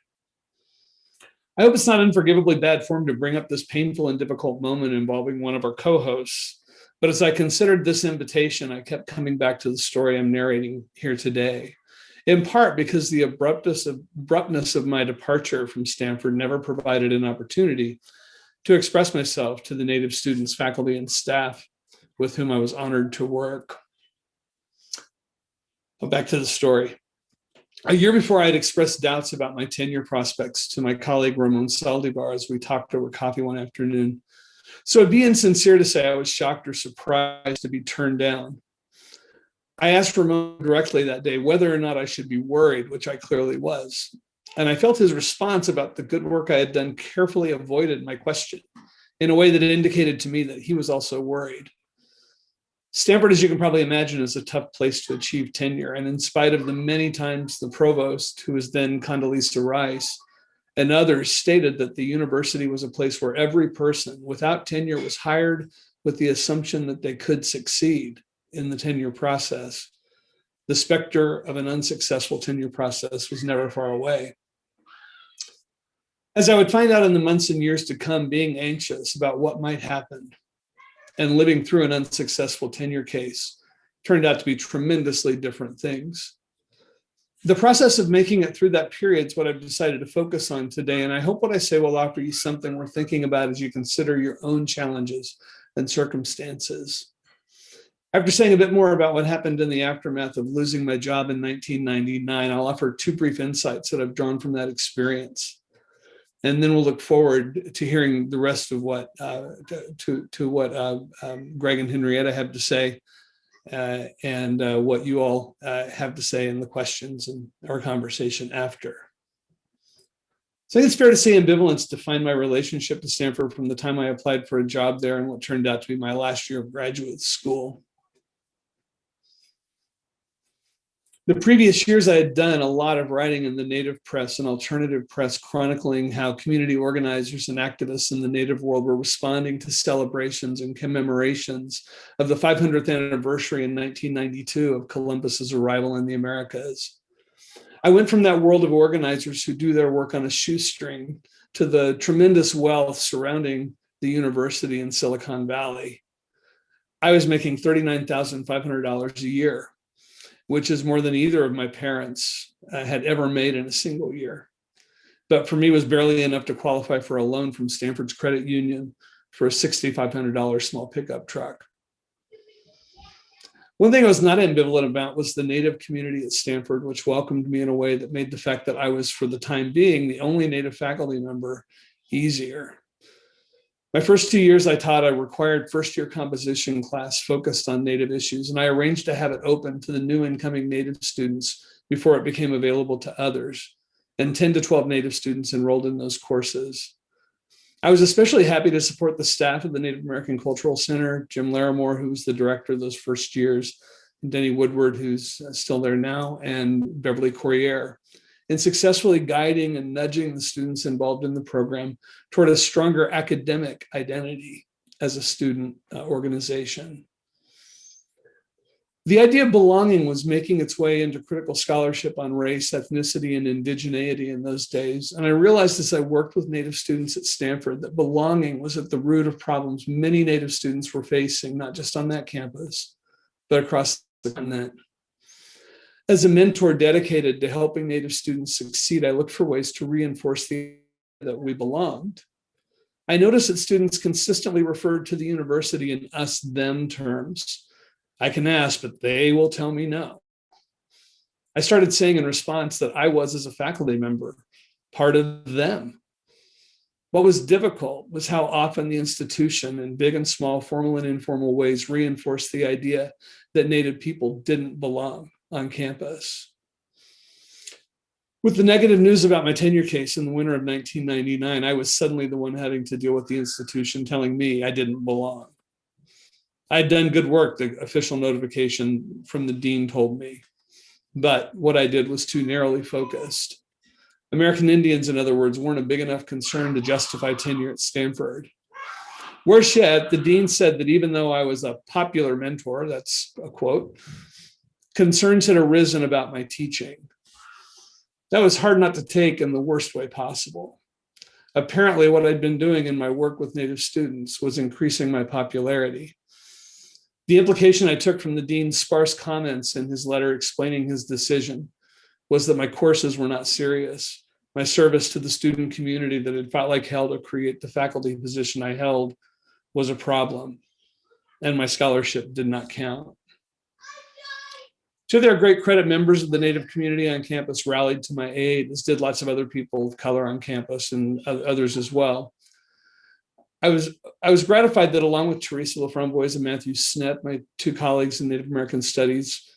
I hope it's not unforgivably bad form to bring up this painful and difficult moment involving one of our co-hosts, but as I considered this invitation, I kept coming back to the story I'm narrating here today, in part because the abruptness of my departure from Stanford never provided an opportunity to express myself to the Native students, faculty, and staff with whom I was honored to work. Back to the story. A year before, I had expressed doubts about my tenure prospects to my colleague Ramon Saldivar as we talked over coffee one afternoon. So it'd be insincere to say I was shocked or surprised to be turned down. I asked Ramon directly that day whether or not I should be worried, which I clearly was. And I felt his response about the good work I had done carefully avoided my question in a way that indicated to me that he was also worried. Stanford, as you can probably imagine, is a tough place to achieve tenure. And in spite of the many times the provost, who was then Condoleezza Rice, and others stated that the university was a place where every person without tenure was hired with the assumption that they could succeed in the tenure process, the specter of an unsuccessful tenure process was never far away. As I would find out in the months and years to come, being anxious about what might happen and living through an unsuccessful tenure case turned out to be tremendously different things. The process of making it through that period is what I've decided to focus on today, and I hope what I say will offer you something worth thinking about as you consider your own challenges and circumstances. After saying a bit more about what happened in the aftermath of losing my job in 1999, I'll offer 2 brief insights that I've drawn from that experience. And then we'll look forward to hearing the rest of what Greg and Henrietta have to say and what you all have to say in the questions and our conversation after. So I think it's fair to say ambivalence defined my relationship to Stanford from the time I applied for a job there and what turned out to be my last year of graduate school. The previous years, I had done a lot of writing in the Native press and alternative press chronicling how community organizers and activists in the Native world were responding to celebrations and commemorations of the 500th anniversary in 1992 of Columbus's arrival in the Americas. I went from that world of organizers who do their work on a shoestring to the tremendous wealth surrounding the university in Silicon Valley. I was making $39,500 a year, which is more than either of my parents had ever made in a single year. But for me, it was barely enough to qualify for a loan from Stanford's credit union for a $6,500 small pickup truck. One thing I was not ambivalent about was the Native community at Stanford, which welcomed me in a way that made the fact that I was, for the time being, the only Native faculty member easier. My first 2 years I taught a required first-year composition class focused on Native issues, and I arranged to have it open to the new incoming Native students before it became available to others, and 10 to 12 Native students enrolled in those courses. I was especially happy to support the staff of the Native American Cultural Center, Jim Larimore, who was the director those first years, and Denny Woodward, who's still there now, and Beverly Corriere, in successfully guiding and nudging the students involved in the program toward a stronger academic identity as a student organization. The idea of belonging was making its way into critical scholarship on race, ethnicity, and indigeneity in those days. And I realized as I worked with Native students at Stanford that belonging was at the root of problems many Native students were facing, not just on that campus, but across the continent. As a mentor dedicated to helping Native students succeed, I looked for ways to reinforce the idea that we belonged. I noticed that students consistently referred to the university in us-them terms. I can ask, but they will tell me no. I started saying in response that I was, as a faculty member, part of them. What was difficult was how often the institution, in big and small, formal and informal ways, reinforced the idea that Native people didn't belong on campus. With the negative news about my tenure case in the winter of 1999, I was suddenly the one having to deal with the institution telling me I didn't belong. I'd done good work, the official notification from the dean told me, but what I did was too narrowly focused. American Indians, in other words, weren't a big enough concern to justify tenure at Stanford. Worse yet, the dean said that even though I was a popular mentor, that's a quote, concerns had arisen about my teaching. That was hard not to take in the worst way possible. Apparently, what I'd been doing in my work with Native students was increasing my popularity. The implication I took from the dean's sparse comments in his letter explaining his decision was that my courses were not serious. My service to the student community that had felt like hell to create the faculty position I held was a problem, and my scholarship did not count. To their great credit, members of the Native community on campus rallied to my aid, as did lots of other people of color on campus and others as well. I was gratified that along with Teresa LaFromboise and Matthew Snett, my two colleagues in Native American Studies,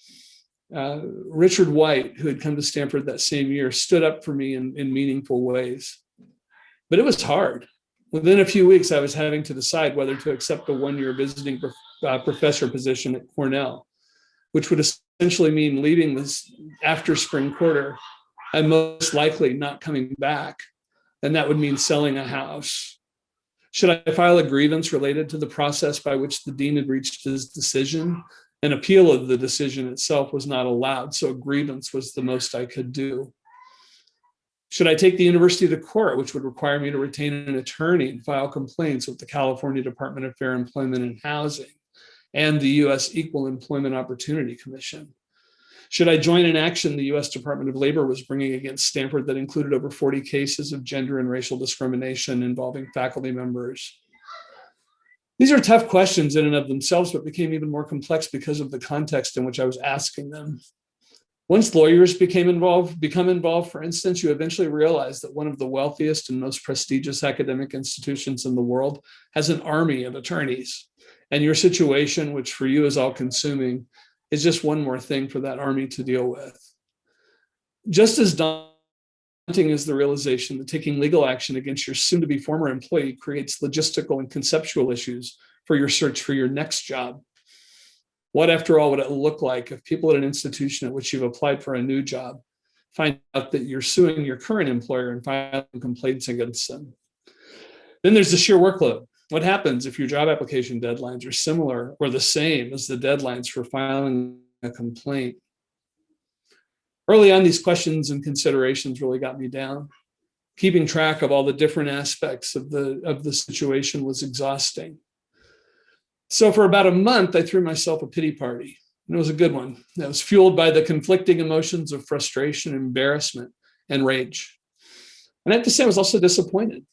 Richard White, who had come to Stanford that same year, stood up for me in meaningful ways. But it was hard. Within a few weeks, I was having to decide whether to accept a one-year visiting professor position at Cornell, which would essentially mean leaving this after spring quarter and most likely not coming back. And that would mean selling a house. Should I file a grievance related to the process by which the dean had reached his decision? An appeal of the decision itself was not allowed, so a grievance was the most I could do. Should I take the university to court, which would require me to retain an attorney and file complaints with the California Department of Fair Employment and Housing and the U.S. Equal Employment Opportunity Commission? Should I join an action the U.S. Department of Labor was bringing against Stanford that included over 40 cases of gender and racial discrimination involving faculty members? These are tough questions in and of themselves, but became even more complex because of the context in which I was asking them. Once lawyers become involved, for instance, you eventually realize that one of the wealthiest and most prestigious academic institutions in the world has an army of attorneys. And your situation, which for you is all consuming, is just one more thing for that army to deal with. Just as daunting is the realization that taking legal action against your soon-to-be former employee creates logistical and conceptual issues for your search for your next job. What, after all, would it look like if people at an institution at which you've applied for a new job find out that you're suing your current employer and filing complaints against them? Then there's the sheer workload. What happens if your job application deadlines are similar or the same as the deadlines for filing a complaint? Early on, these questions and considerations really got me down. Keeping track of all the different aspects of the situation was exhausting. So for about a month, I threw myself a pity party, and it was a good one. It was fueled by the conflicting emotions of frustration, embarrassment, and rage. And I have to say, I was also disappointed.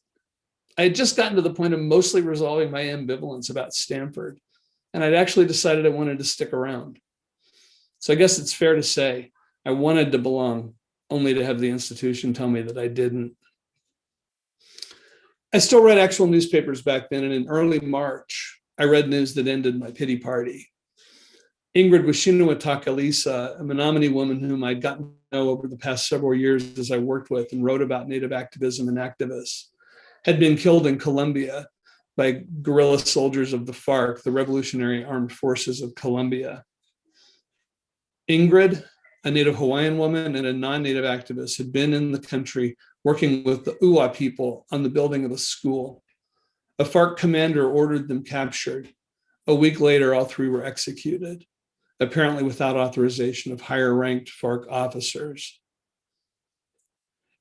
I had just gotten to the point of mostly resolving my ambivalence about Stanford, and I'd actually decided I wanted to stick around. So I guess it's fair to say I wanted to belong, only to have the institution tell me that I didn't. I still read actual newspapers back then, and in early March, I read news that ended my pity party. Ingrid Wishinuatakalisa, a Menominee woman whom I'd gotten to know over the past several years as I worked with and wrote about Native activism and activists, had been killed in Colombia by guerrilla soldiers of the FARC, the Revolutionary Armed Forces of Colombia. Ingrid, a Native Hawaiian woman and a non-Native activist, had been in the country working with the Uwa people on the building of a school. A FARC commander ordered them captured. A week later, all three were executed. apparently without authorization of higher ranked FARC officers.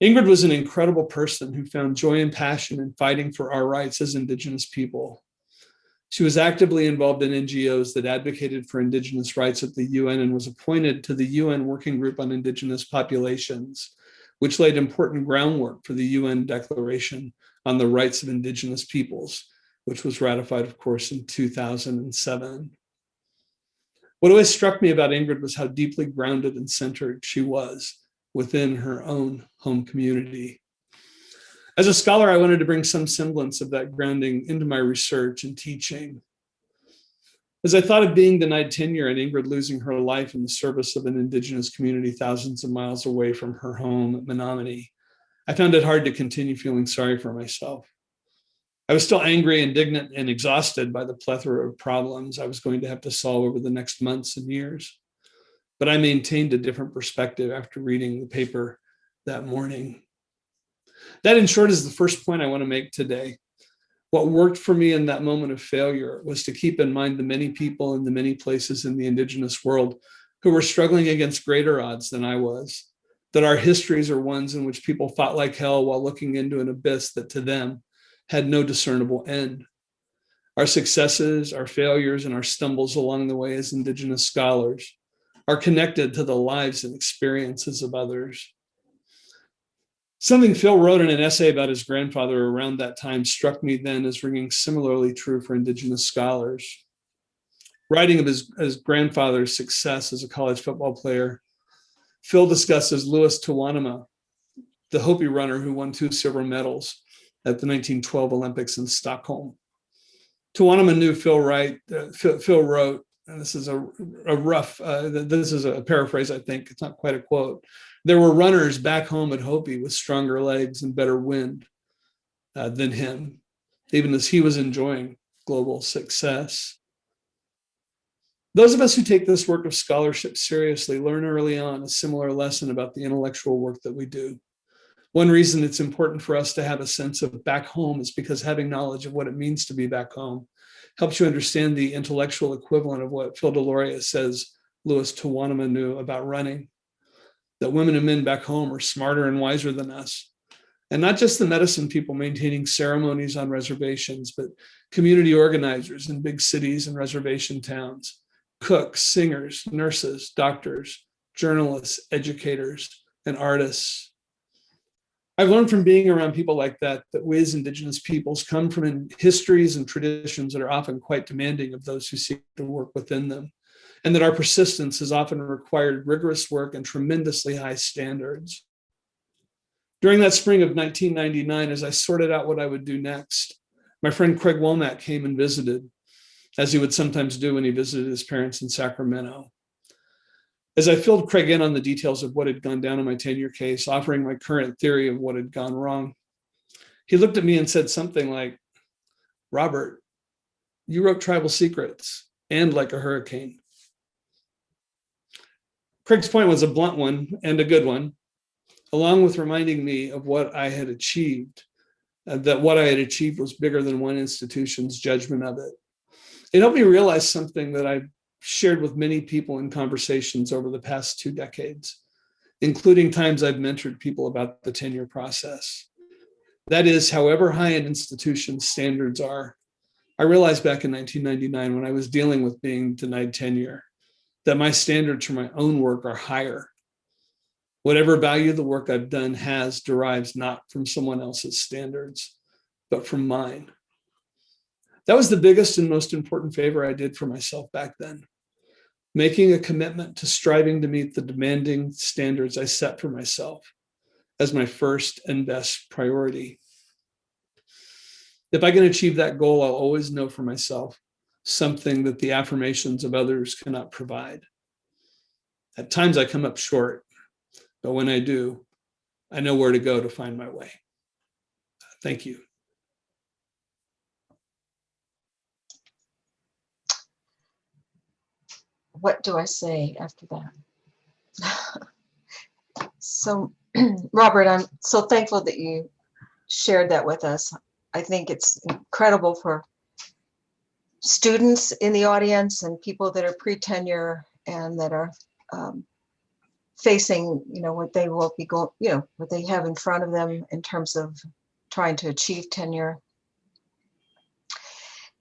Ingrid was an incredible person who found joy and passion in fighting for our rights as Indigenous people. She was actively involved in NGOs that advocated for Indigenous rights at the UN and was appointed to the UN Working Group on Indigenous Populations, which laid important groundwork for the UN Declaration on the Rights of Indigenous Peoples, which was ratified, of course, in 2007. What always struck me about Ingrid was how deeply grounded and centered she was within her own home community. As a scholar, I wanted to bring some semblance of that grounding into my research and teaching. As I thought of being denied tenure and Ingrid losing her life in the service of an Indigenous community thousands of miles away from her home at Menominee, I found it hard to continue feeling sorry for myself. I was still angry, indignant, and exhausted by the plethora of problems I was going to have to solve over the next months and years. But I maintained a different perspective after reading the paper that morning. That, in short, is the first point I want to make today. What worked for me in that moment of failure was to keep in mind the many people in the many places in the Indigenous world who were struggling against greater odds than I was, that our histories are ones in which people fought like hell while looking into an abyss that to them had no discernible end. Our successes, our failures, and our stumbles along the way as Indigenous scholars are connected to the lives and experiences of others. Something Phil wrote in an essay about his grandfather around that time struck me then as ringing similarly true for Indigenous scholars. Writing of his grandfather's success as a college football player, Phil discusses Louis Tsianina, the Hopi runner who won 2 silver medals at the 1912 Olympics in Stockholm. Tsianina knew Phil wrote, and this is a rough, this is a paraphrase, I think, it's not quite a quote. There were runners back home at Hopi with stronger legs and better wind than him, even as he was enjoying global success. Those of us who take this work of scholarship seriously learn early on a similar lesson about the intellectual work that we do. One reason it's important for us to have a sense of back home is because having knowledge of what it means to be back home helps you understand the intellectual equivalent of what Phil Deloria says Louis Tsianina knew about running, that women and men back home are smarter and wiser than us. And not just the medicine people maintaining ceremonies on reservations, but community organizers in big cities and reservation towns, cooks, singers, nurses, doctors, journalists, educators, and artists. I've learned from being around people like that we as Indigenous peoples come from histories and traditions that are often quite demanding of those who seek to work within them, and that our persistence has often required rigorous work and tremendously high standards. During that spring of 1999, as I sorted out what I would do next, my friend Craig Womack came and visited, as he would sometimes do when he visited his parents in Sacramento. As I filled Craig in on the details of what had gone down in my tenure case, offering my current theory of what had gone wrong, he looked at me and said something like, "Robert, you wrote Tribal Secrets and Like a Hurricane." Craig's point was a blunt one and a good one, along with reminding me of what I had achieved, that what I had achieved was bigger than one institution's judgment of it. It helped me realize something that I shared with many people in conversations over the past 2 decades, including times I've mentored people about the tenure process. That is, however high an institution's standards are, I realized back in 1999 when I was dealing with being denied tenure, that my standards for my own work are higher. Whatever value the work I've done has derives not from someone else's standards, but from mine. That was the biggest and most important favor I did for myself back then, making a commitment to striving to meet the demanding standards I set for myself as my first and best priority. If I can achieve that goal, I'll always know for myself something that the affirmations of others cannot provide. At times I come up short, but when I do, I know where to go to find my way. Thank you. What do I say after that? So, Robert, I'm so thankful that you shared that with us. I think it's incredible for students in the audience and people that are pre-tenure and that are facing, what they will be going, what they have in front of them in terms of trying to achieve tenure.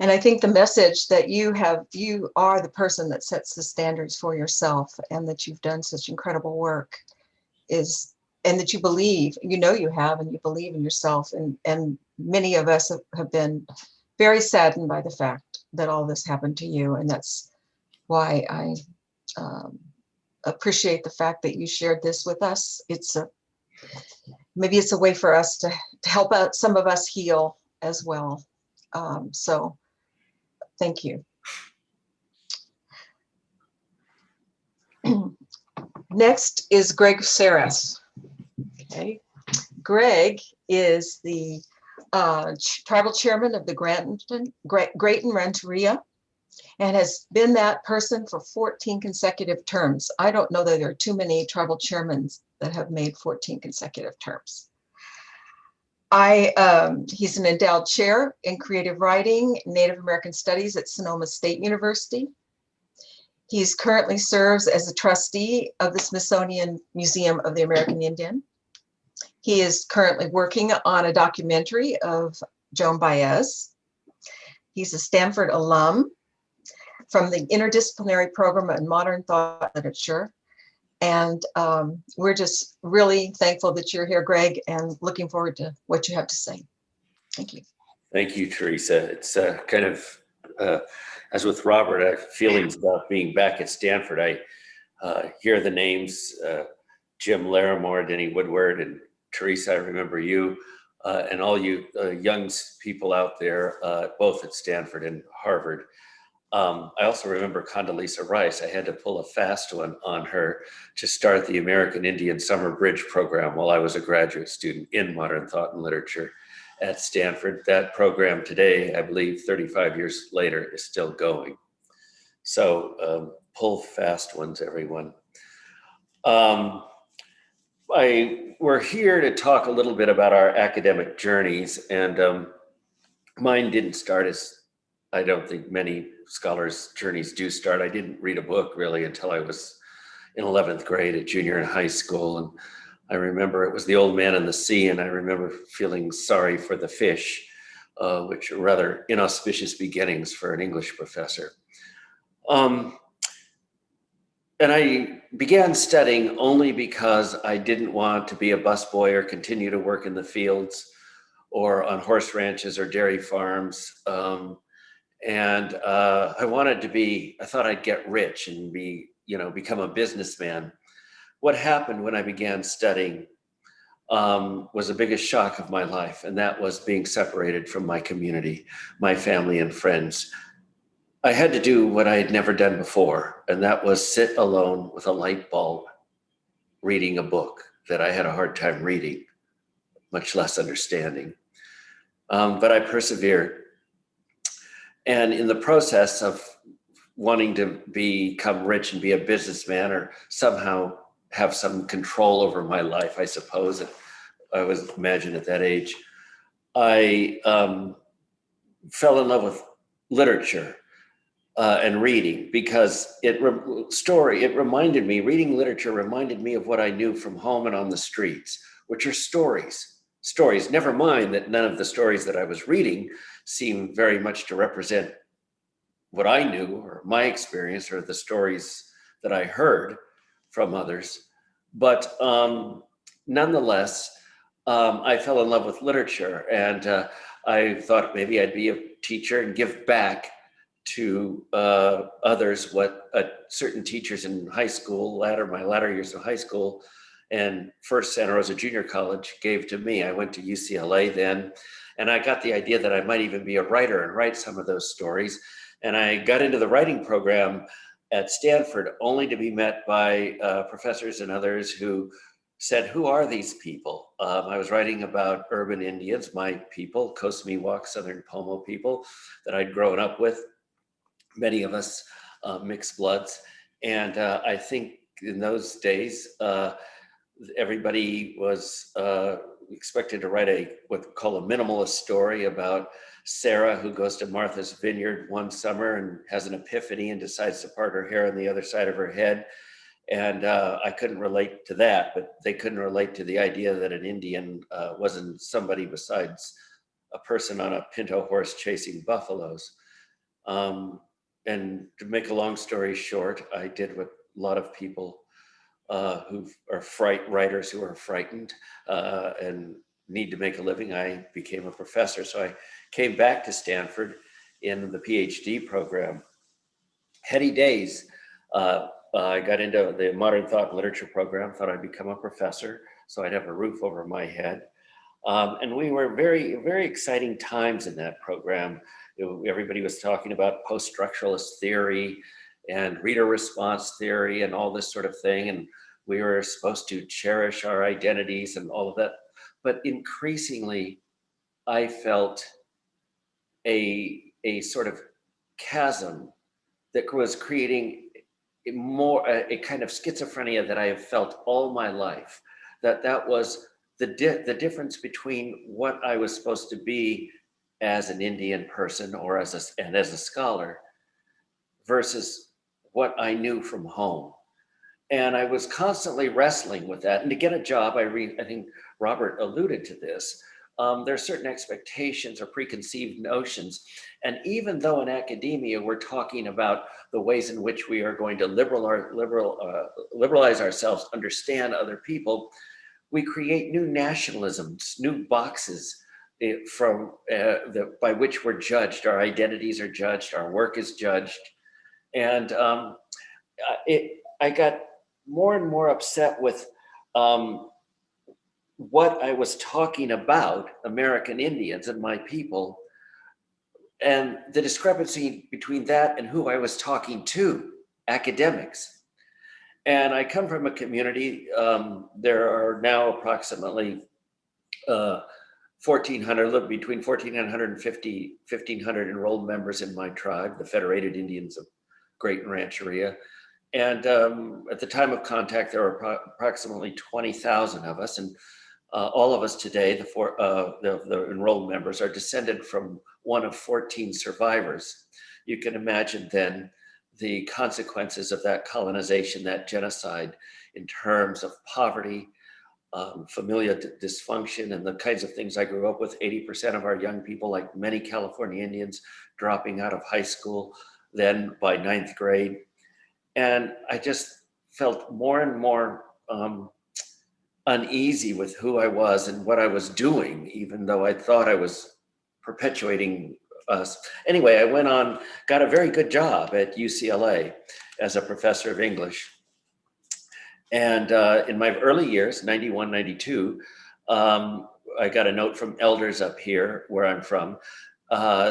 And I think the message that you are the person that sets the standards for yourself, and that you've done such incredible work and that you believe, you have, and you believe in yourself. And many of us have been very saddened by the fact that all this happened to you. And that's why I appreciate the fact that you shared this with us. Maybe it's a way for us to help out some of us heal as well. So thank you. Next is Greg Sarris. Okay. Greg is the tribal chairman of the Graton Rancheria, and has been that person for 14 consecutive terms. I don't know that there are too many tribal chairmen that have made 14 consecutive terms. He's an endowed chair in creative writing, Native American studies at Sonoma State University. He's currently serves as a trustee of the Smithsonian Museum of the American Indian. He is currently working on a documentary of Joan Baez. He's a Stanford alum from the Interdisciplinary Program in Modern Thought Literature. And we're just really thankful that you're here, Greg, and looking forward to what you have to say. Thank you. Thank you, Teresa. It's kind of, as with Robert, I have feelings about being back at Stanford. I hear the names, Jim Larimore, Denny Woodward, and Teresa, I remember you, and all you young people out there, both at Stanford and Harvard. I also remember Condoleezza Rice. I had to pull a fast one on her to start the American Indian Summer Bridge program while I was a graduate student in modern thought and literature at Stanford. That program today, I believe 35 years later, is still going. So pull fast ones, everyone. We're here to talk a little bit about our academic journeys, and mine didn't start as I don't think many scholars' journeys do start. I didn't read a book really until I was in 11th grade at junior in high school. And I remember it was The Old Man and the Sea, and I remember feeling sorry for the fish, which are rather inauspicious beginnings for an English professor. And I began studying only because I didn't want to be a busboy or continue to work in the fields or on horse ranches or dairy farms. And I wanted to be, I thought I'd get rich and become a businessman. What happened when I began studying was the biggest shock of my life, and that was being separated from my community, my family and friends. I had to do what I had never done before, and that was sit alone with a light bulb, reading a book that I had a hard time reading, much less understanding. But I persevered. And in the process of wanting to become rich and be a businessman or somehow have some control over my life, I suppose, I was imagined at that age, I fell in love with literature and reading, because reading literature reminded me of what I knew from home and on the streets, which are stories. Stories, never mind that none of the stories that I was reading seemed very much to represent what I knew or my experience or the stories that I heard from others. But nonetheless, I fell in love with literature, and I thought maybe I'd be a teacher and give back to others what certain teachers in high school, my latter years of high school, and first Santa Rosa Junior College gave to me. I went to UCLA then, and I got the idea that I might even be a writer and write some of those stories. And I got into the writing program at Stanford only to be met by professors and others who said, who are these people? I was writing about urban Indians, my people, Coast Miwok, Southern Pomo people that I'd grown up with, many of us mixed bloods. And I think in those days, everybody was expected to write what we call a minimalist story about Sarah, who goes to Martha's Vineyard one summer and has an epiphany and decides to part her hair on the other side of her head. And I couldn't relate to that, but they couldn't relate to the idea that an Indian wasn't somebody besides a person on a pinto horse chasing buffaloes. And to make a long story short, I did what a lot of people who are writers who are frightened and need to make a living. I became a professor. So I came back to Stanford in the PhD program. Heady days. I got into the modern thought and literature program, thought I'd become a professor so I'd have a roof over my head. And we were very, very exciting times in that program. Everybody was talking about post-structuralist theory and reader response theory and all this sort of thing. And we were supposed to cherish our identities and all of that. But increasingly, I felt a sort of chasm that was creating a kind of schizophrenia that I have felt all my life. That was the difference between what I was supposed to be as an Indian person or as a scholar versus what I knew from home. And I was constantly wrestling with that. And to get a job, I think Robert alluded to this. There are certain expectations or preconceived notions. And even though in academia, we're talking about the ways in which we are going to liberalize ourselves, understand other people, we create new nationalisms, new boxes by which we're judged. Our identities are judged, our work is judged. And I got more and more upset with what I was talking about, American Indians and my people, and the discrepancy between that and who I was talking to, academics. And I come from a community, there are now approximately 1,400, between 1,400 and 1,500 enrolled members in my tribe, the Federated Indians of Graton, Rancheria. And at the time of contact, there were approximately 20,000 of us. And all of us today, the enrolled members, are descended from one of 14 survivors. You can imagine then the consequences of that colonization, that genocide, in terms of poverty, familial dysfunction, and the kinds of things I grew up with. 80% of our young people, like many California Indians, dropping out of high school, then by 9th grade. And I just felt more and more uneasy with who I was and what I was doing, even though I thought I was perpetuating us. Anyway, I went on, got a very good job at UCLA as a professor of English. And in my early years, 91, 92, I got a note from elders up here where I'm from,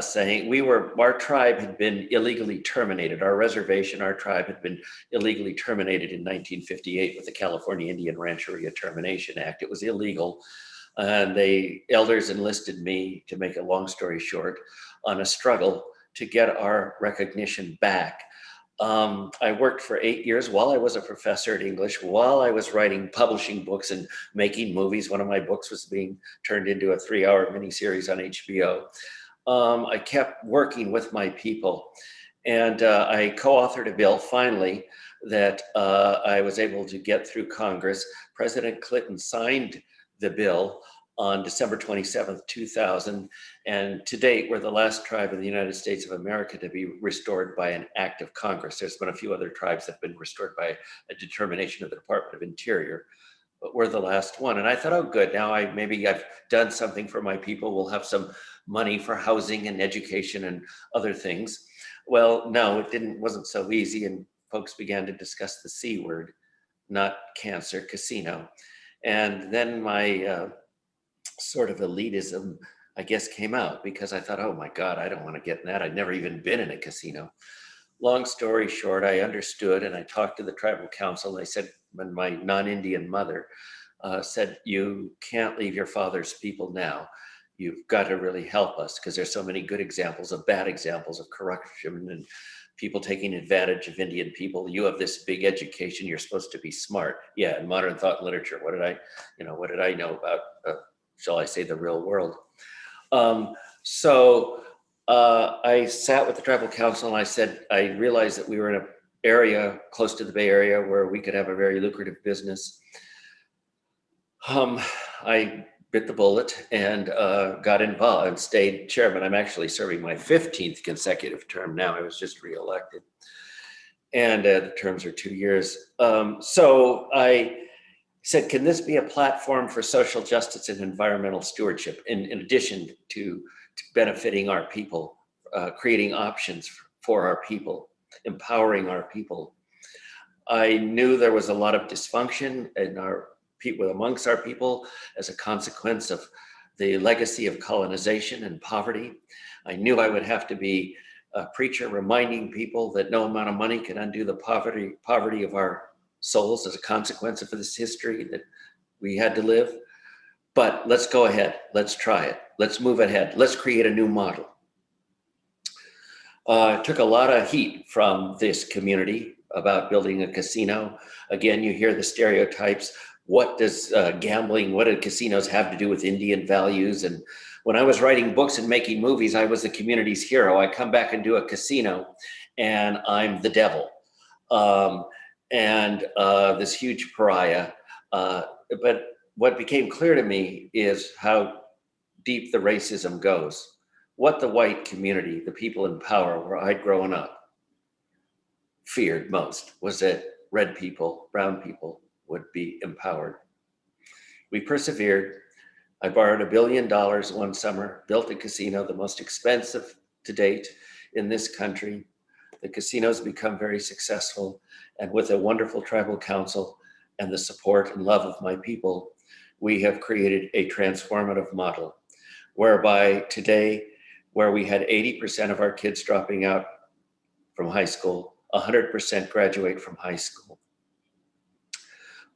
saying our tribe had been illegally terminated. Our reservation, our tribe had been illegally terminated in 1958 with the California Indian Rancheria Termination Act. It was illegal. And the elders enlisted me, to make a long story short, on a struggle to get our recognition back. I worked for 8 years while I was a professor at English, while I was publishing books and making movies. One of my books was being turned into a 3-hour miniseries on HBO. I kept working with my people, and I co-authored a bill finally that I was able to get through Congress. President Clinton signed the bill on December 27th, 2000. And to date, we're the last tribe in the United States of America to be restored by an act of Congress. There's been a few other tribes that have been restored by a determination of the Department of Interior, but we're the last one. And I thought, oh, good, now maybe I've done something for my people. We'll have some money for housing and education and other things. Well, no, it wasn't so easy. And folks began to discuss the C word, not cancer, casino. And then my sort of elitism, I guess, came out, because I thought, oh my God, I don't want to get in that. I'd never even been in a casino. Long story short, I understood, and I talked to the tribal council, and they said, when my non-Indian mother said, you can't leave your father's people now. You've got to really help us, because there's so many good examples of bad examples of corruption and people taking advantage of Indian people. You have this big education. You're supposed to be smart. Yeah, in modern thought and literature, what did I know about shall I say, the real world. I sat with the tribal council and I said, I realized that we were in an area close to the Bay Area where we could have a very lucrative business. I bit the bullet and got involved and stayed chairman. I'm actually serving my 15th consecutive term now. I was just reelected. And the terms are 2 years. So I said, can this be a platform for social justice and environmental stewardship in addition to benefiting our people, creating options for our people, empowering our people? I knew there was a lot of dysfunction in our people, amongst our people, as a consequence of the legacy of colonization and poverty. I knew I would have to be a preacher reminding people that no amount of money can undo the poverty of our souls as a consequence of this history that we had to live. But let's go ahead, let's try it, let's move ahead, let's create a new model. It took a lot of heat from this community about building a casino. Again, you hear the stereotypes. What does gambling, what do casinos have to do with Indian values? And when I was writing books and making movies, I was the community's hero. I come back and do a casino and I'm the devil. This huge pariah. But what became clear to me is how deep the racism goes. What the white community, the people in power where I'd grown up, feared most was that red people, brown people would be empowered. We persevered. I borrowed $1 billion one summer, built a casino, the most expensive to date in this country. The casino's become very successful, and with a wonderful tribal council and the support and love of my people, we have created a transformative model whereby today, where we had 80% of our kids dropping out from high school, 100% graduate from high school.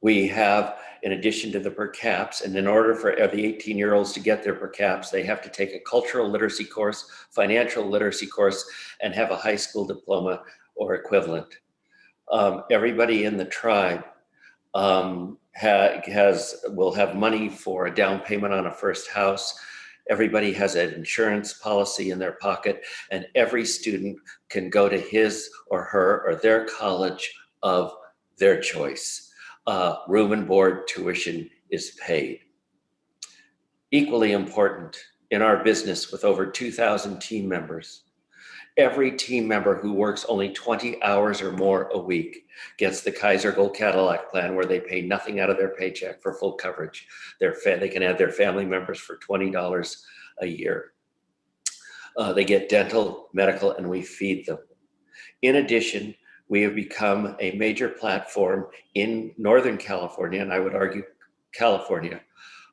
We have, in addition to the per caps, and in order for the 18-year-olds to get their per caps, they have to take a cultural literacy course, financial literacy course, and have a high school diploma or equivalent. Everybody in the tribe will have money for a down payment on a first house. Everybody has an insurance policy in their pocket, and every student can go to his or her or their college of their choice. Room and board tuition is paid. Equally important, in our business with over 2,000 team members, every team member who works only 20 hours or more a week gets the Kaiser Gold Cadillac plan, where they pay nothing out of their paycheck for full coverage. They can add their family members for $20 a year. They get dental, medical, and we feed them. In addition, we have become a major platform in Northern California, and I would argue California,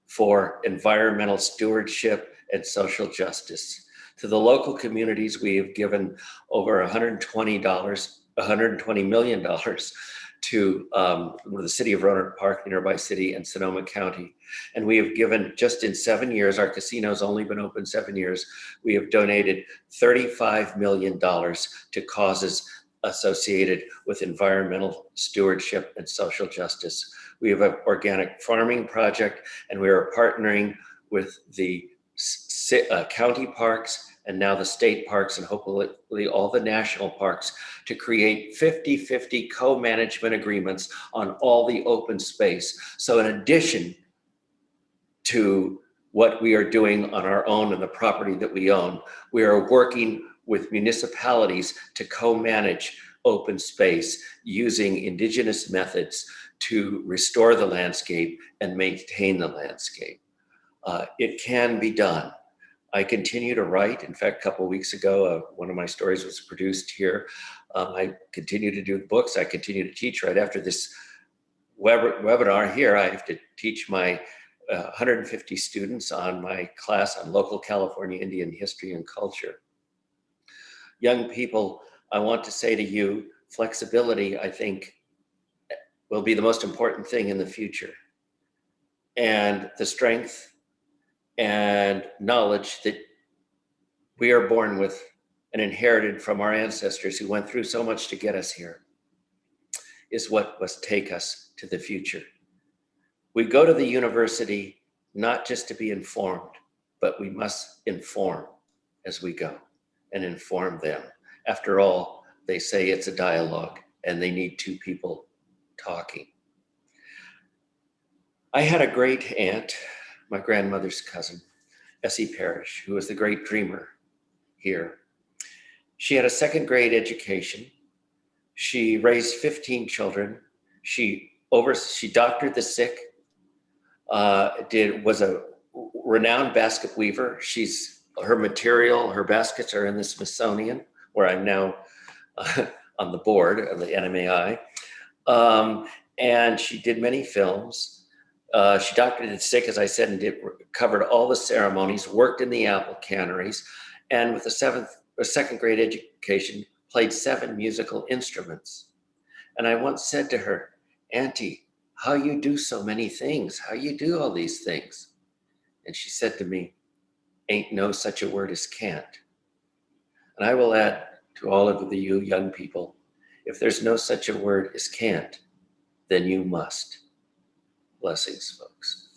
for environmental stewardship and social justice. To the local communities, we have given over $120 million to the city of Roanoke Park, the nearby city, and Sonoma County. And we have given, just in 7 years, our casino's only been open 7 years, we have donated $35 million to causes associated with environmental stewardship and social justice. We have an organic farming project, and we are partnering with the county parks and now the state parks, and hopefully all the national parks, to create 50-50 co-management agreements on all the open space. So in addition to what we are doing on our own and the property that we own, we are working with municipalities to co-manage open space using indigenous methods to restore the landscape and maintain the landscape. It can be done. I continue to write. In fact, a couple of weeks ago, one of my stories was produced here. I continue to do books. I continue to teach. Right after this webinar here, I have to teach my 150 students on my class on local California Indian history and culture. Young people, I want to say to you, flexibility, I think, will be the most important thing in the future. And the strength and knowledge that we are born with and inherited from our ancestors who went through so much to get us here is what must take us to the future. We go to the university not just to be informed, but we must inform as we go and inform them. After all, they say it's a dialogue and they need two people talking. I had a great aunt, my grandmother's cousin, Essie Parrish, who was the great dreamer here. She had a second grade education. She raised 15 children. She doctored the sick, was a renowned basket weaver. Her baskets are in the Smithsonian, where I'm now on the board of the NMAI. And she did many films. She doctored the sick, as I said, and covered all the ceremonies, worked in the apple canneries, and with a second grade education, played 7 musical instruments. And I once said to her, "Auntie, how you do so many things? How you do all these things?" And she said to me, "Ain't no such a word as can't." And I will add to all of you young people, if there's no such a word as can't, then you must. Blessings, folks.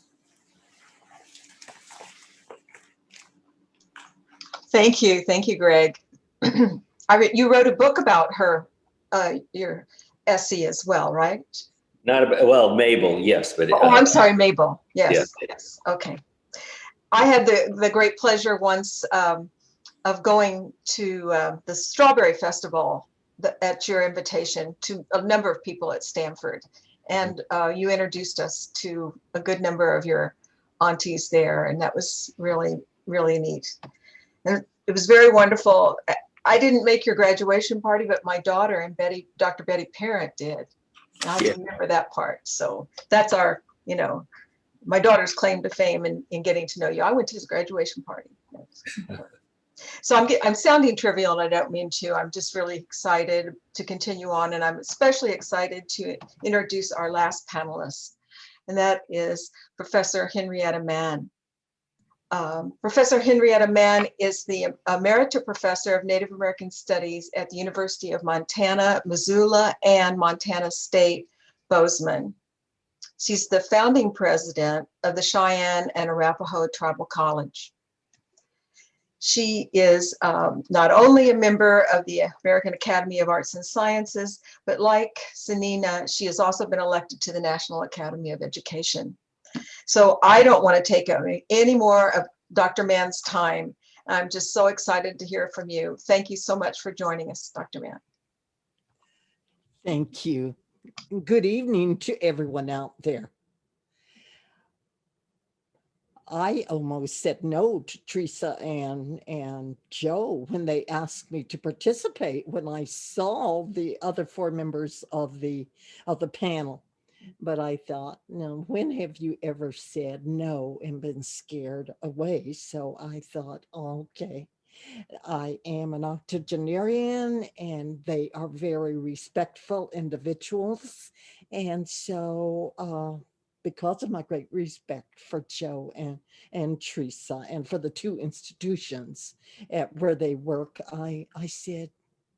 Thank you, Greg. You wrote a book about her, your Essie as well, right? Mabel, yes, but I'm sorry, Mabel. Yes. Yes. Okay. I had the great pleasure once of going to the Strawberry Festival at your invitation to a number of people at Stanford. And you introduced us to a good number of your aunties there. And that was really, really neat. And it was very wonderful. I didn't make your graduation party, but my daughter and Dr. Betty Parent did. And I remember that part. So that's our, my daughter's claim to fame in getting to know you. I went to his graduation party. So I'm sounding trivial, and I don't mean to. I'm just really excited to continue on, and I'm especially excited to introduce our last panelist, and that is Professor Henrietta Mann. Professor Henrietta Mann is the Emerita Professor of Native American Studies at the University of Montana, Missoula, and Montana State, Bozeman. She's the founding president of the Cheyenne and Arapaho Tribal College. She is not only a member of the American Academy of Arts and Sciences, but like Tsianina, she has also been elected to the National Academy of Education. So I don't want to take any more of Dr. Mann's time. I'm just so excited to hear from you. Thank you so much for joining us, Dr. Mann. Thank you. Good evening to everyone out there. I almost said no to Teresa and Joe when they asked me to participate when I saw the other 4 members of the panel. But I thought, no, when have you ever said no and been scared away? So I thought, okay, I am an octogenarian and they are very respectful individuals. And so because of my great respect for Joe and Teresa and for the 2 institutions where they work, I said,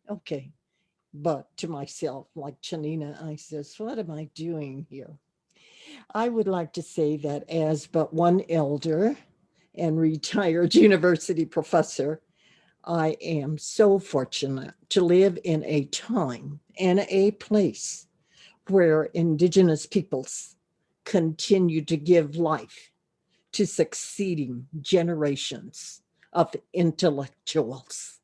okay. But to myself, like Tsianina, I says, what am I doing here? I would like to say that as but one elder and retired university professor, I am so fortunate to live in a time and a place where Indigenous peoples continue to give life to succeeding generations of intellectuals.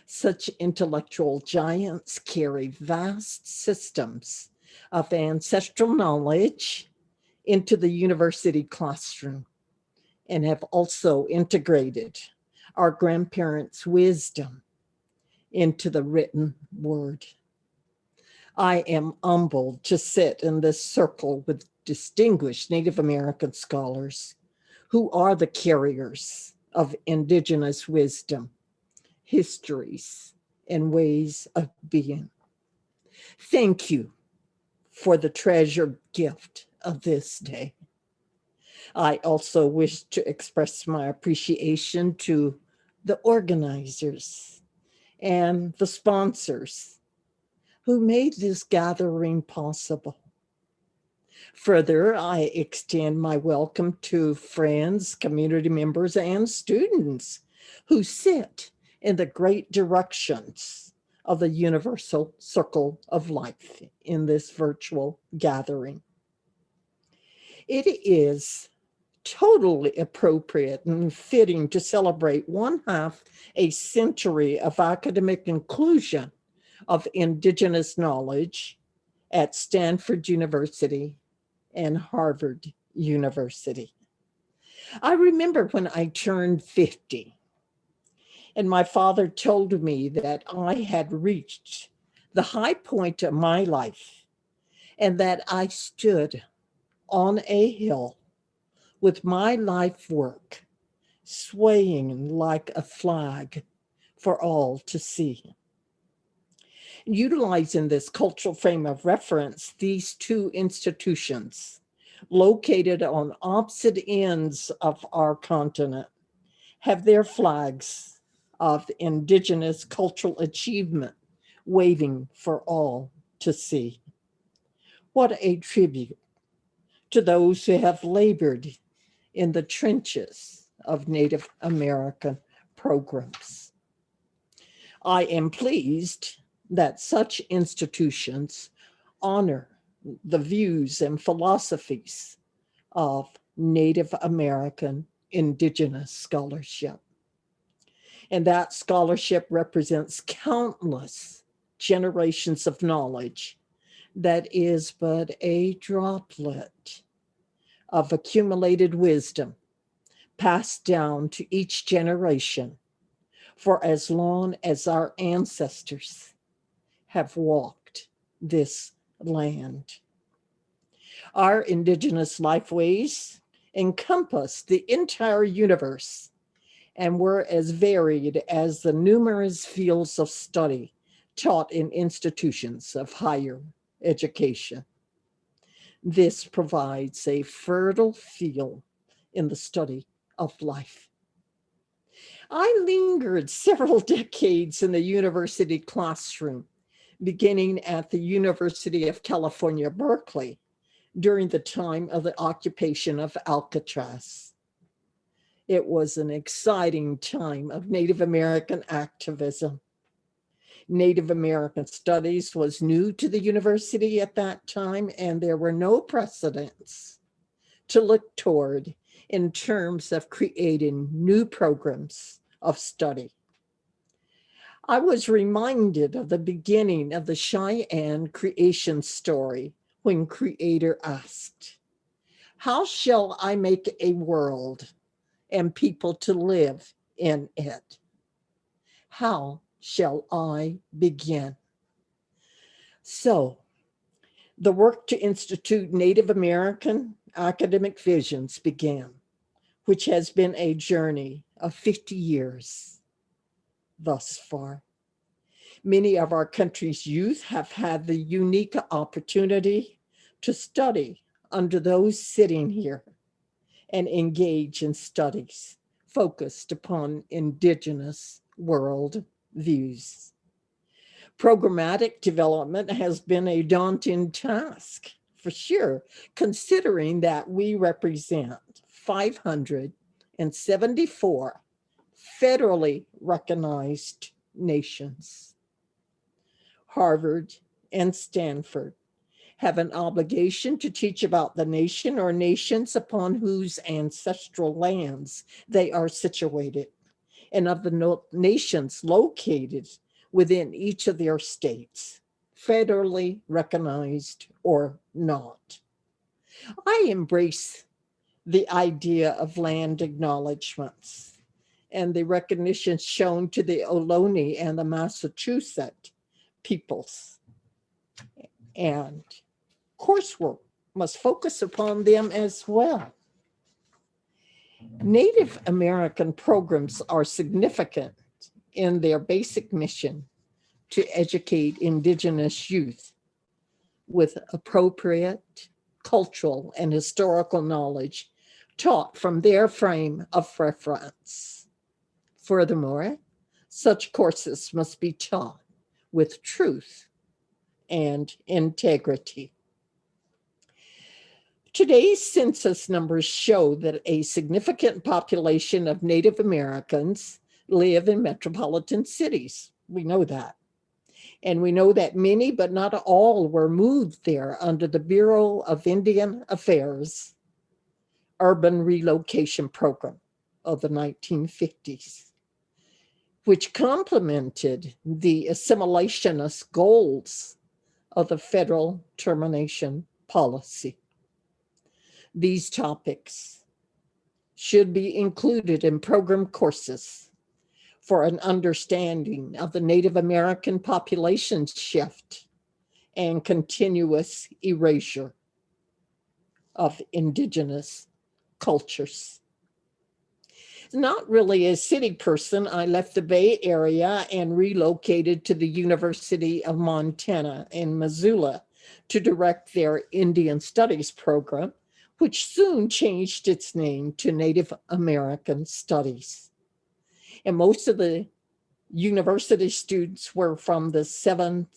Such intellectual giants carry vast systems of ancestral knowledge into the university classroom and have also integrated our grandparents' wisdom into the written word. I am humbled to sit in this circle with distinguished Native American scholars who are the carriers of Indigenous wisdom, histories, and ways of being. Thank you for the treasured gift of this day. I also wish to express my appreciation to the organizers and the sponsors who made this gathering possible. Further, I extend my welcome to friends, community members, and students who sit in the great directions of the universal circle of life in this virtual gathering. It is totally appropriate and fitting to celebrate 1/2 a century of academic inclusion of Indigenous knowledge at Stanford University and Harvard University. I remember when I turned 50 and my father told me that I had reached the high point of my life and that I stood on a hill with my life work swaying like a flag for all to see. Utilizing this cultural frame of reference, these two institutions, located on opposite ends of our continent, have their flags of Indigenous cultural achievement waving for all to see. What a tribute to those who have labored in the trenches of Native American programs. I am pleased that such institutions honor the views and philosophies of Native American Indigenous scholarship. And that scholarship represents countless generations of knowledge that is but a droplet of accumulated wisdom passed down to each generation for as long as our ancestors have walked this land. Our Indigenous lifeways encompass the entire universe and were as varied as the numerous fields of study taught in institutions of higher education. This provides a fertile field in the study of life. I lingered several decades in the university classroom, beginning at the University of California, Berkeley, during the time of the occupation of Alcatraz. It was an exciting time of Native American activism. Native American studies was new to the university at that time, and there were no precedents to look toward in terms of creating new programs of study. I was reminded of the beginning of the Cheyenne creation story when Creator asked, "How shall I make a world and people to live in it? How shall I begin?" So, the work to institute Native American academic visions began, which has been a journey of 50 years thus far. Many of our country's youth have had the unique opportunity to study under those sitting here and engage in studies focused upon Indigenous world views. Programmatic development has been a daunting task, for sure, considering that we represent 574 federally recognized nations. Harvard and Stanford have an obligation to teach about the nation or nations upon whose ancestral lands they are situated, and of the nations located within each of their states, federally recognized or not. I embrace the idea of land acknowledgements and the recognition shown to the Ohlone and the Massachusetts peoples. And coursework must focus upon them as well. Native American programs are significant in their basic mission to educate Indigenous youth with appropriate cultural and historical knowledge taught from their frame of reference. Furthermore, such courses must be taught with truth and integrity. Today's census numbers show that a significant population of Native Americans live in metropolitan cities. We know that. And we know that many, but not all, were moved there under the Bureau of Indian Affairs urban relocation program of the 1950s, which complemented the assimilationist goals of the federal termination policy. These topics should be included in program courses for an understanding of the Native American population shift and continuous erasure of indigenous cultures. Not really a city person, I left the Bay Area and relocated to the University of Montana in Missoula to direct their Indian Studies program, which soon changed its name to Native American Studies. And most of the university students were from the seven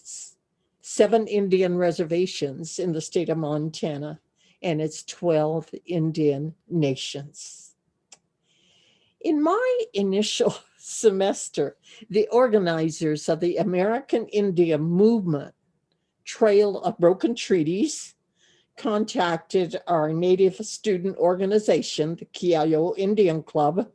Indian reservations in the state of Montana and its 12 Indian nations. In my initial semester, the organizers of the American Indian Movement Trail of Broken Treaties contacted our Native student organization, the Kiayo Indian Club,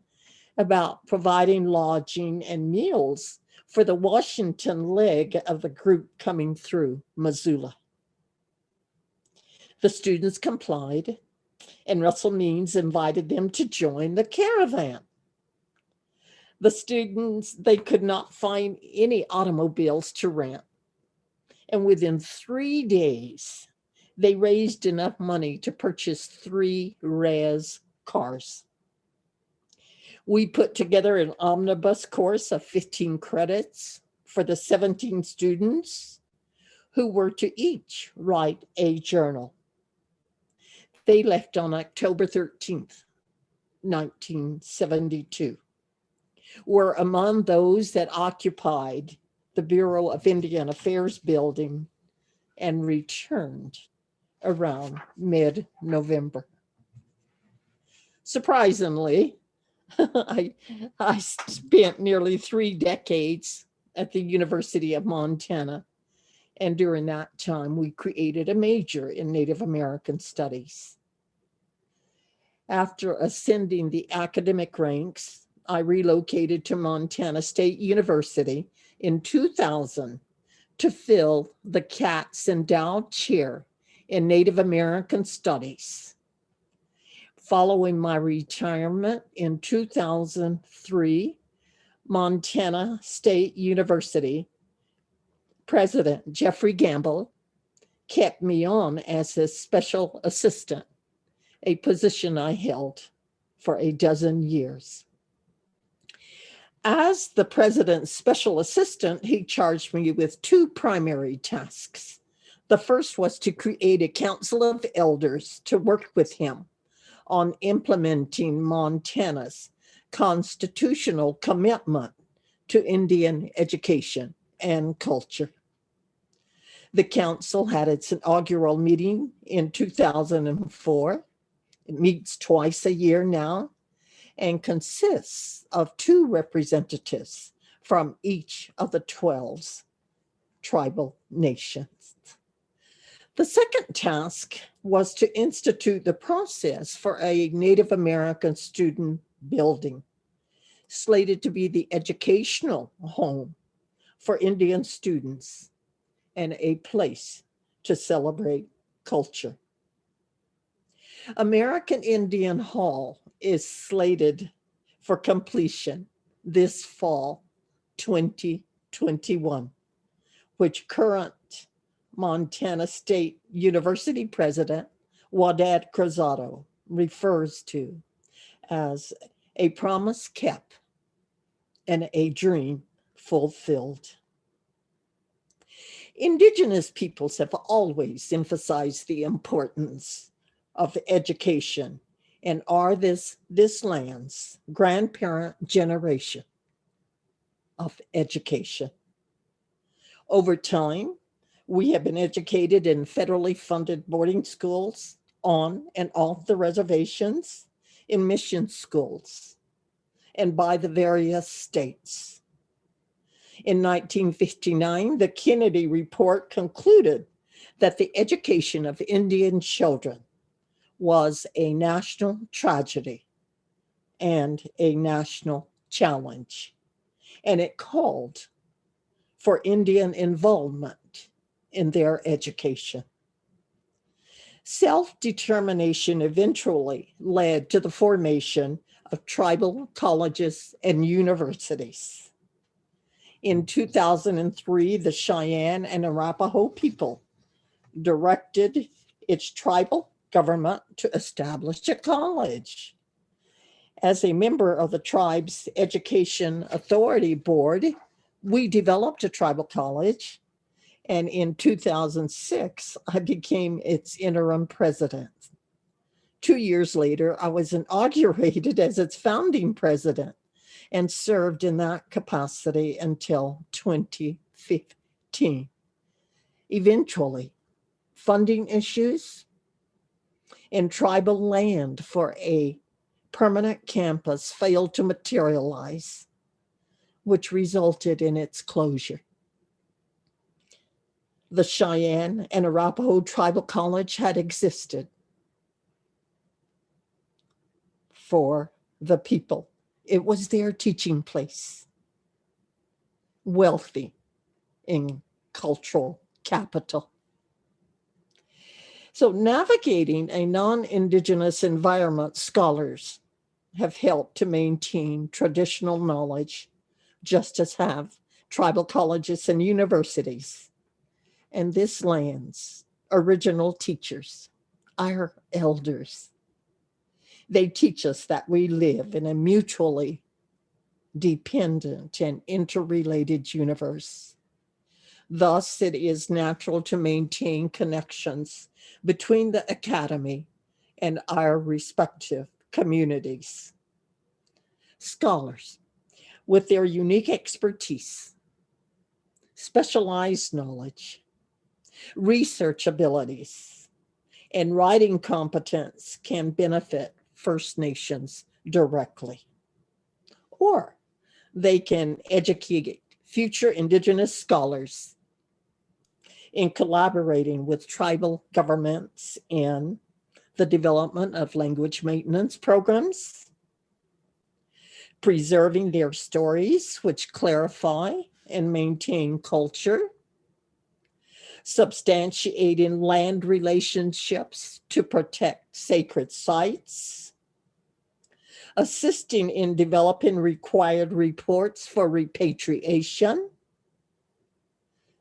about providing lodging and meals for the Washington leg of the group coming through Missoula. The students complied, and Russell Means invited them to join the caravan. The students, they could not find any automobiles to rent. And within 3 days, they raised enough money to purchase 3 res cars. We put together an omnibus course of 15 credits for the 17 students who were to each write a journal. They left on October 13th, 1972, were among those that occupied the Bureau of Indian Affairs building and returned around mid-November. Surprisingly, I spent nearly 3 decades at the University of Montana, and during that time, we created a major in Native American Studies. After ascending the academic ranks, I relocated to Montana State University in 2000 to fill the Katz Endowed Chair in Native American Studies. Following my retirement in 2003, Montana State University President Jeffrey Gamble kept me on as his special assistant, a position I held for 12 years. As the president's special assistant, he charged me with 2 primary tasks. The first was to create a council of elders to work with him on implementing Montana's constitutional commitment to Indian education and culture. The council had its inaugural meeting in 2004. It meets twice a year now and consists of 2 representatives from each of the 12 tribal nations. The second task was to institute the process for a Native American student building, slated to be the educational home for Indian students and a place to celebrate culture. American Indian Hall is slated for completion this fall 2021, which current Montana State University President Wadad Cruzado refers to as a promise kept and a dream fulfilled. Indigenous peoples have always emphasized the importance of education and are this land's grandparent generation of education. Over time, we have been educated in federally funded boarding schools on and off the reservations, in mission schools, and by the various states. In 1959, the Kennedy Report concluded that the education of Indian children was a national tragedy and a national challenge, and it called for Indian involvement in their education. Self-determination eventually led to the formation of tribal colleges and universities. In 2003, the Cheyenne and Arapaho people directed its tribal government to establish a college. As a member of the tribe's Education Authority Board, we developed a tribal college, and in 2006, I became its interim president. 2 years later, I was inaugurated as its founding president and served in that capacity until 2015. Eventually, funding issues and tribal land for a permanent campus failed to materialize, which resulted in its closure. The Cheyenne and Arapaho Tribal College had existed for the people. It was their teaching place, wealthy in cultural capital. So navigating a non-Indigenous environment, scholars have helped to maintain traditional knowledge, just as have tribal colleges and universities. And this land's original teachers, our elders. They teach us that we live in a mutually dependent and interrelated universe. Thus, it is natural to maintain connections between the academy and our respective communities. Scholars, with their unique expertise, specialized knowledge, research abilities, and writing competence can benefit First Nations directly. Or they can educate future Indigenous scholars in collaborating with tribal governments in the development of language maintenance programs, preserving their stories which clarify and maintain culture, substantiating land relationships to protect sacred sites, assisting in developing required reports for repatriation,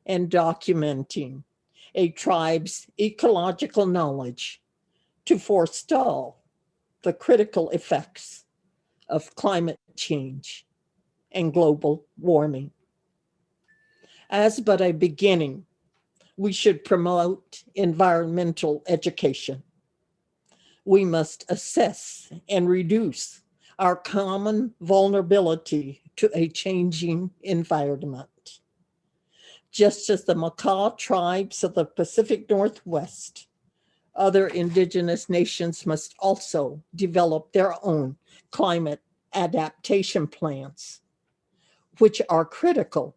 and documenting a tribe's ecological knowledge to forestall the critical effects of climate change and global warming. As but a beginning, we should promote environmental education. We must assess and reduce our common vulnerability to a changing environment. Just as the Makah tribes of the Pacific Northwest, other Indigenous nations must also develop their own climate adaptation plans, which are critical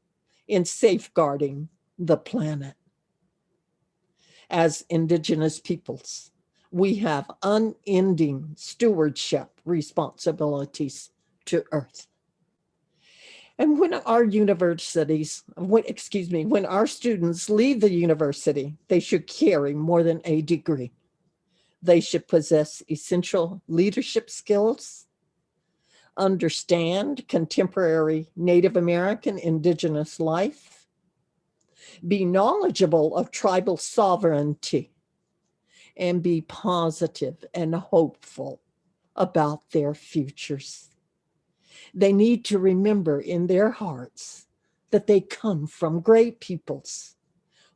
in safeguarding the planet. As Indigenous peoples, we have unending stewardship responsibilities to Earth. And when our when our students leave the university, they should carry more than a degree. They should possess essential leadership skills, understand contemporary Native American Indigenous life, be knowledgeable of tribal sovereignty, and be positive and hopeful about their futures. They need to remember in their hearts that they come from great peoples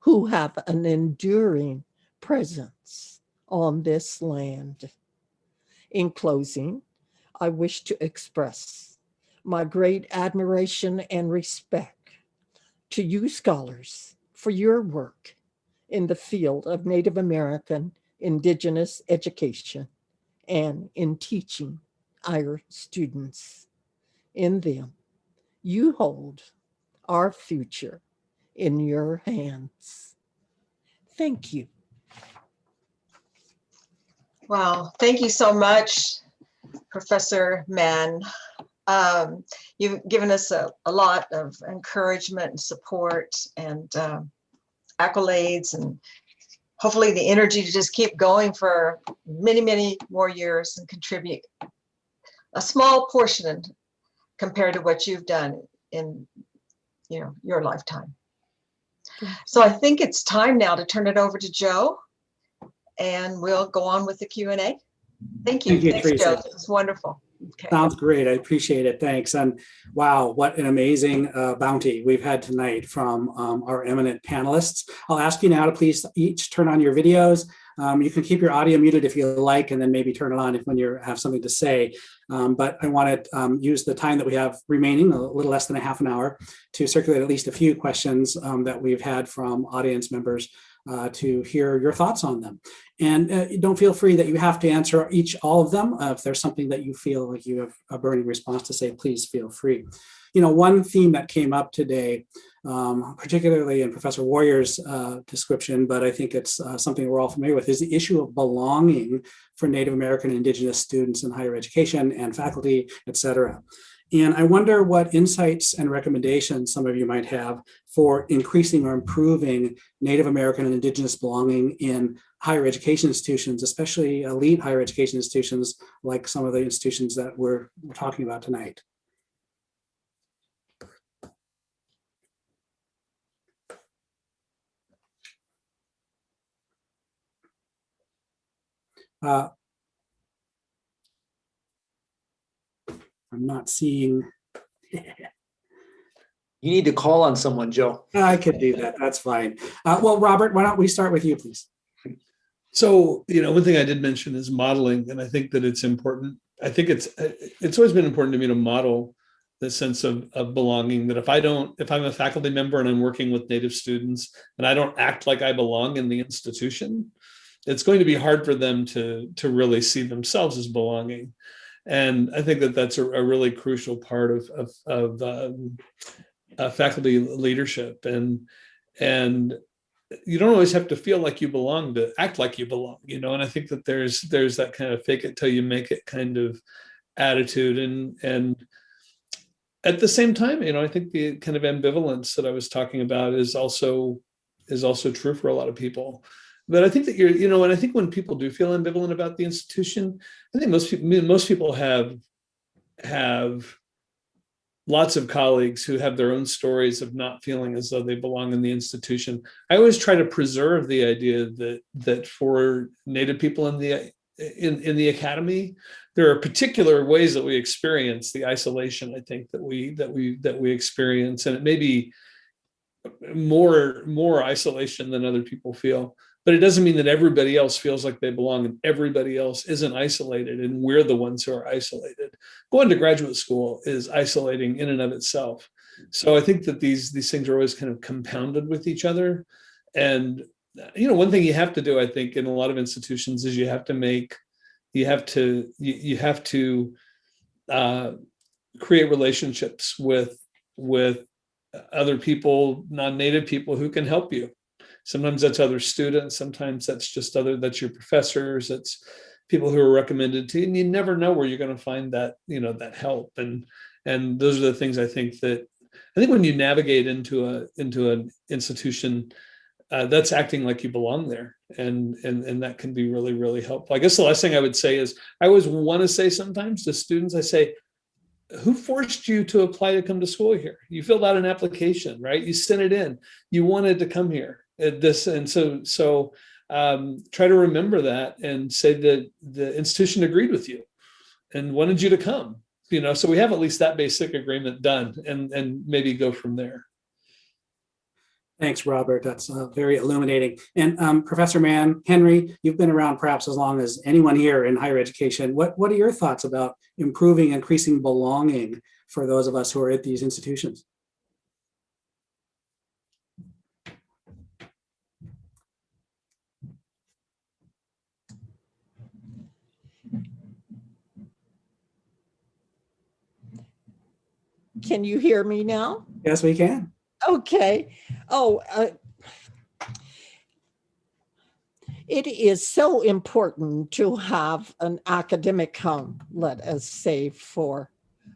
who have an enduring presence on this land. In closing, I wish to express my great admiration and respect to you scholars for your work in the field of Native American Indigenous education and in teaching our students. In them, you hold our future in your hands. Thank you. Wow, thank you so much, Professor Mann. You've given us a lot of encouragement and support and accolades, and hopefully the energy to just keep going for many, many more years and contribute a small portion compared to what you've done in your lifetime. So I think it's time now to turn it over to Joe, and we'll go on with the Q&A. Thank you. Thanks, Teresa. Joe. This was wonderful. Okay. Sounds great. I appreciate it. Thanks. And wow, what an amazing bounty we've had tonight from our eminent panelists. I'll ask you now to please each turn on your videos. You can keep your audio muted if you like, and then maybe turn it on if when you have something to say. But I want to use the time that we have remaining, a little less than a half an hour, to circulate at least a few questions that we've had from audience members to hear your thoughts on them. And don't feel free that you have to answer all of them. If there's something that you feel like you have a burning response to say, please feel free. One theme that came up today, particularly in Professor Warrior's description, but I think it's something we're all familiar with, is the issue of belonging for Native American and Indigenous students in higher education and faculty, et cetera. And I wonder what insights and recommendations some of you might have for increasing or improving Native American and Indigenous belonging in higher education institutions, especially elite higher education institutions like some of the institutions that we're talking about tonight. I'm not seeing. You need to call on someone, Joe. I could do that. That's fine. Well, Robert, why don't we start with you, please? So, one thing I did mention is modeling, and I think that it's important. I think it's always been important to me to model the sense of belonging, that if I'm a faculty member and I'm working with Native students and I don't act like I belong in the institution, it's going to be hard for them to really see themselves as belonging. And I think that that's a really crucial part of faculty leadership. And you don't always have to feel like you belong to act like you belong, and I think that there's that kind of fake it till you make it kind of attitude. And at the same time, I think the kind of ambivalence that I was talking about is also true for a lot of people. But I think that and I think when people do feel ambivalent about the institution, I think most people have lots of colleagues who have their own stories of not feeling as though they belong in the institution. I always try to preserve the idea that for Native people in the academy, there are particular ways that we experience the isolation. I think that we experience, and it may be more isolation than other people feel. But it doesn't mean that everybody else feels like they belong and everybody else isn't isolated and we're the ones who are isolated. Going to graduate school is isolating in and of itself. So I think that these things are always kind of compounded with each other. And, one thing you have to do, I think, in a lot of institutions is you have to create relationships with other people, non-Native people who can help you. Sometimes that's other students. Sometimes that's that's your professors. It's people who are recommended to you, and you never know where you're going to find that, that help. And those are the things I think when you navigate into an institution, that's acting like you belong there. And that can be really, really helpful. I guess the last thing I would say is I always want to say sometimes to students, I say, who forced you to apply to come to school here? You filled out an application, right? You sent it in. You wanted to come here. So try to remember that and say that the institution agreed with you and wanted you to come. So we have at least that basic agreement done, and maybe go from there. Thanks, Robert. That's very illuminating. And Professor Mann, Henry, you've been around perhaps as long as anyone here in higher education. What are your thoughts about improving, increasing belonging for those of us who are at these institutions? Can you hear me now? Yes, we can. Okay. Oh, it is so important to have an academic home, let us say, for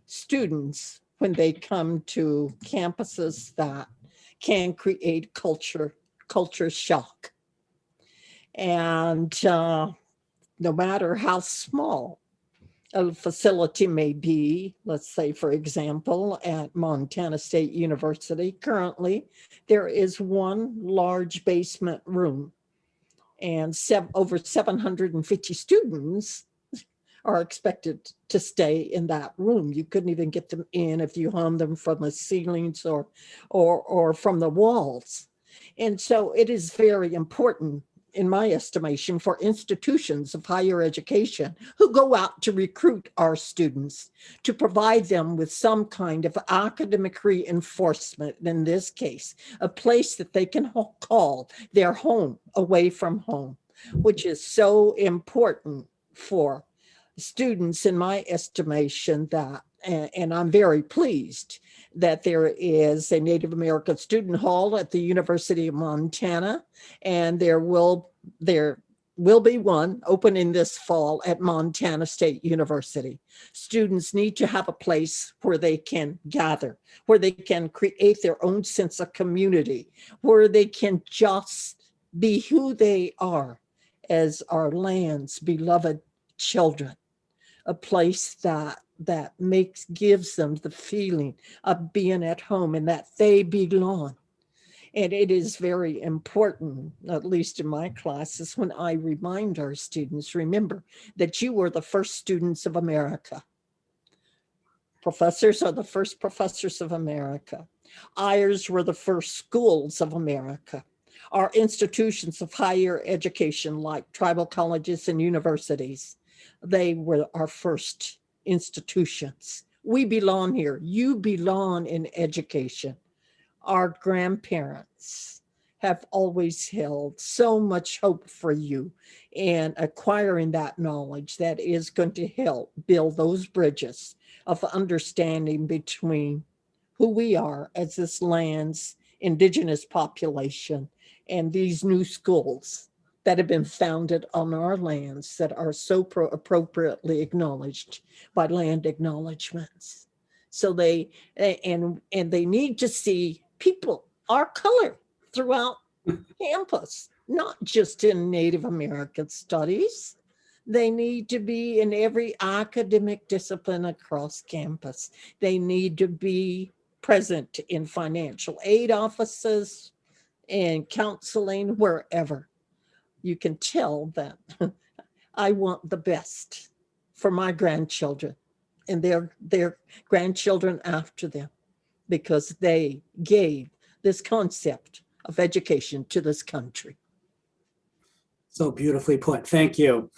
students when they come to campuses that can create culture shock. And no matter how small a facility may be, let's say, for example, at Montana State University, currently, there is one large basement room and over 750 students are expected to stay in that room. You couldn't even get them in if you hung them from the ceilings or from the walls. And so it is very important, in my estimation, for institutions of higher education who go out to recruit our students to provide them with some kind of academic reinforcement, in this case, a place that they can call their home away from home, which is so important for students, in my estimation, that, and I'm very pleased that there is a Native American student hall at the University of Montana, and there will be one opening this fall at Montana State University. Students need to have a place where they can gather, where they can create their own sense of community, where they can just be who they are as our land's beloved children. A place that gives them the feeling of being at home and that they belong. And it is very important, at least in my classes, when I remind our students, remember that you were the first students of America. Professors are the first professors of America. Ours were the first schools of America. Our institutions of higher education, like tribal colleges and universities, they were our first institutions. We belong here. You belong in education. Our grandparents have always held so much hope for you in acquiring that knowledge that is going to help build those bridges of understanding between who we are as this land's indigenous population and these new schools that have been founded on our lands that are so appropriately acknowledged by land acknowledgements. So they need to see people, our color, throughout campus, not just in Native American studies. They need to be in every academic discipline across campus. They need to be present in financial aid offices and counseling, wherever. You can tell that I want the best for my grandchildren and their grandchildren after them, because they gave this concept of education to this country. So beautifully put. Thank you.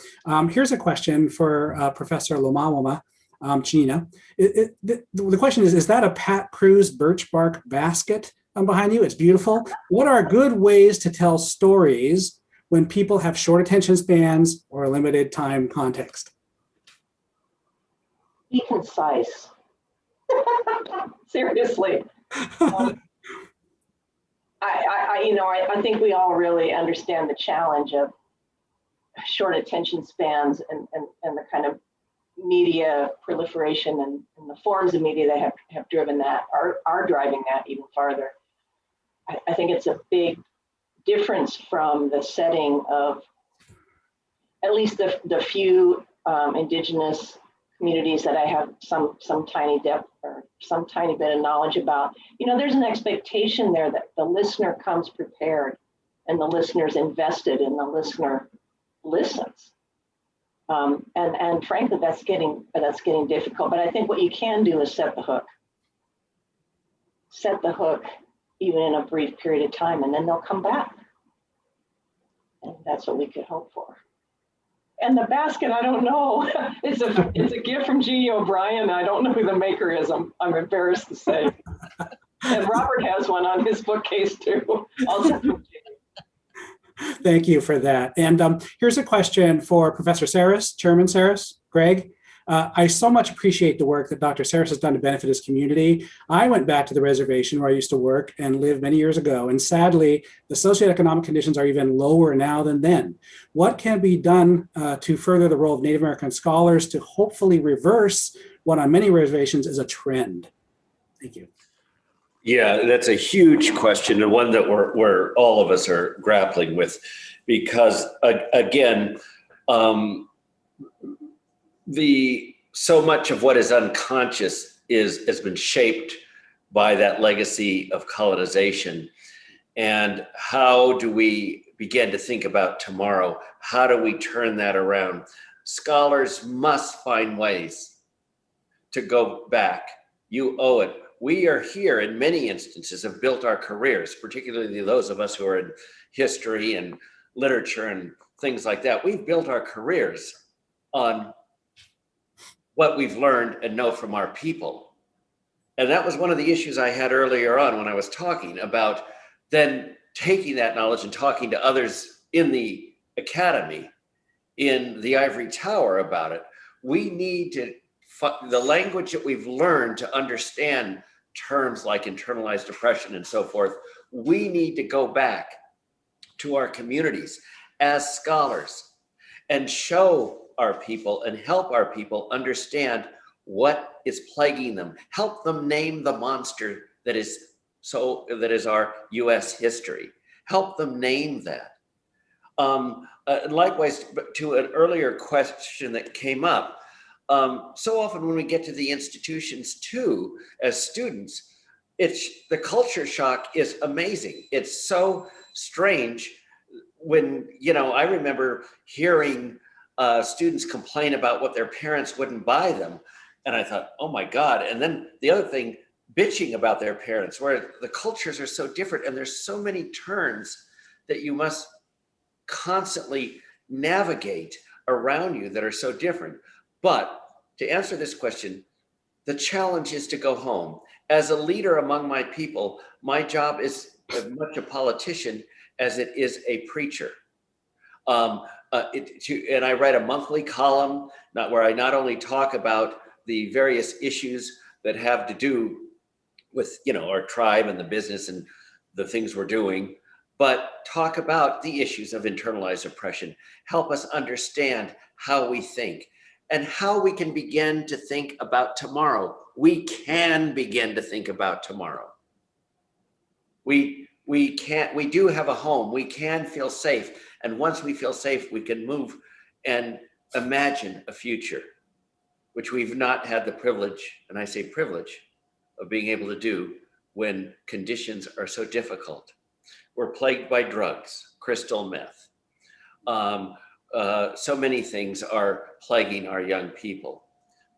Here's a question for Professor Lomawaima, Tsianina. The question is that a Pat Cruz birch bark basket behind you? It's beautiful. What are good ways to tell stories when people have short attention spans or a limited time context? Be concise. Seriously. I think we all really understand the challenge of short attention spans and the kind of media proliferation and the forms of media that have driven that, are driving that even farther. I think it's a big difference from the setting of at least the few Indigenous communities that I have some tiny depth or some tiny bit of knowledge about. There's an expectation there that the listener comes prepared and the listener's invested and the listener listens. And frankly, that's getting difficult. But I think what you can do is set the hook. Set the hook even in a brief period of time, and then they'll come back. And that's what we could hope for. And the basket, I don't know. It's a gift from Jeannie O'Brien. I don't know who the maker is. I'm embarrassed to say. And Robert has one on his bookcase too. I'll send it to you. Thank you for that. And here's a question for Professor Sarris, Chairman Sarris, Greg. I so much appreciate the work that Dr. Sarris has done to benefit his community. I went back to the reservation where I used to work and live many years ago, and sadly, the socioeconomic conditions are even lower now than then. What can be done to further the role of Native American scholars to hopefully reverse what on many reservations is a trend? Thank you. Yeah, that's a huge question, and one that we're all of us are grappling with, because again, so much of what is unconscious has been shaped by that legacy of colonization. And how do we begin to think about tomorrow? How do we turn that around? Scholars must find ways to go back. You owe it. We are here in many instances have built our careers, particularly those of us who are in history and literature and things like that. We've built our careers on what we've learned and know from our people. And that was one of the issues I had earlier on when I was talking about then taking that knowledge and talking to others in the academy, in the ivory tower about it. We need to, the language that we've learned to understand terms like internalized oppression and so forth, we need to go back to our communities as scholars and show our people and help our people understand what is plaguing them, help them name the monster that is our US history, help them name that. Likewise, to an earlier question that came up, so often when we get to the institutions too, as students, the culture shock is amazing. It's so strange when, I remember hearing students complain about what their parents wouldn't buy them. And I thought, oh my God. And then the other thing, bitching about their parents, where the cultures are so different and there's so many turns that you must constantly navigate around you that are so different. But to answer this question, the challenge is to go home. As a leader among my people, my job is as much a politician as it is a preacher. And I write a monthly column where I not only talk about the various issues that have to do with our tribe and the business and the things we're doing, but talk about the issues of internalized oppression, help us understand how we think and how we can begin to think about tomorrow. We can begin to think about tomorrow. We do have a home. We can feel safe. And once we feel safe, we can move and imagine a future, which we've not had the privilege, and I say privilege, of being able to do when conditions are so difficult. We're plagued by drugs, crystal meth. So many things are plaguing our young people.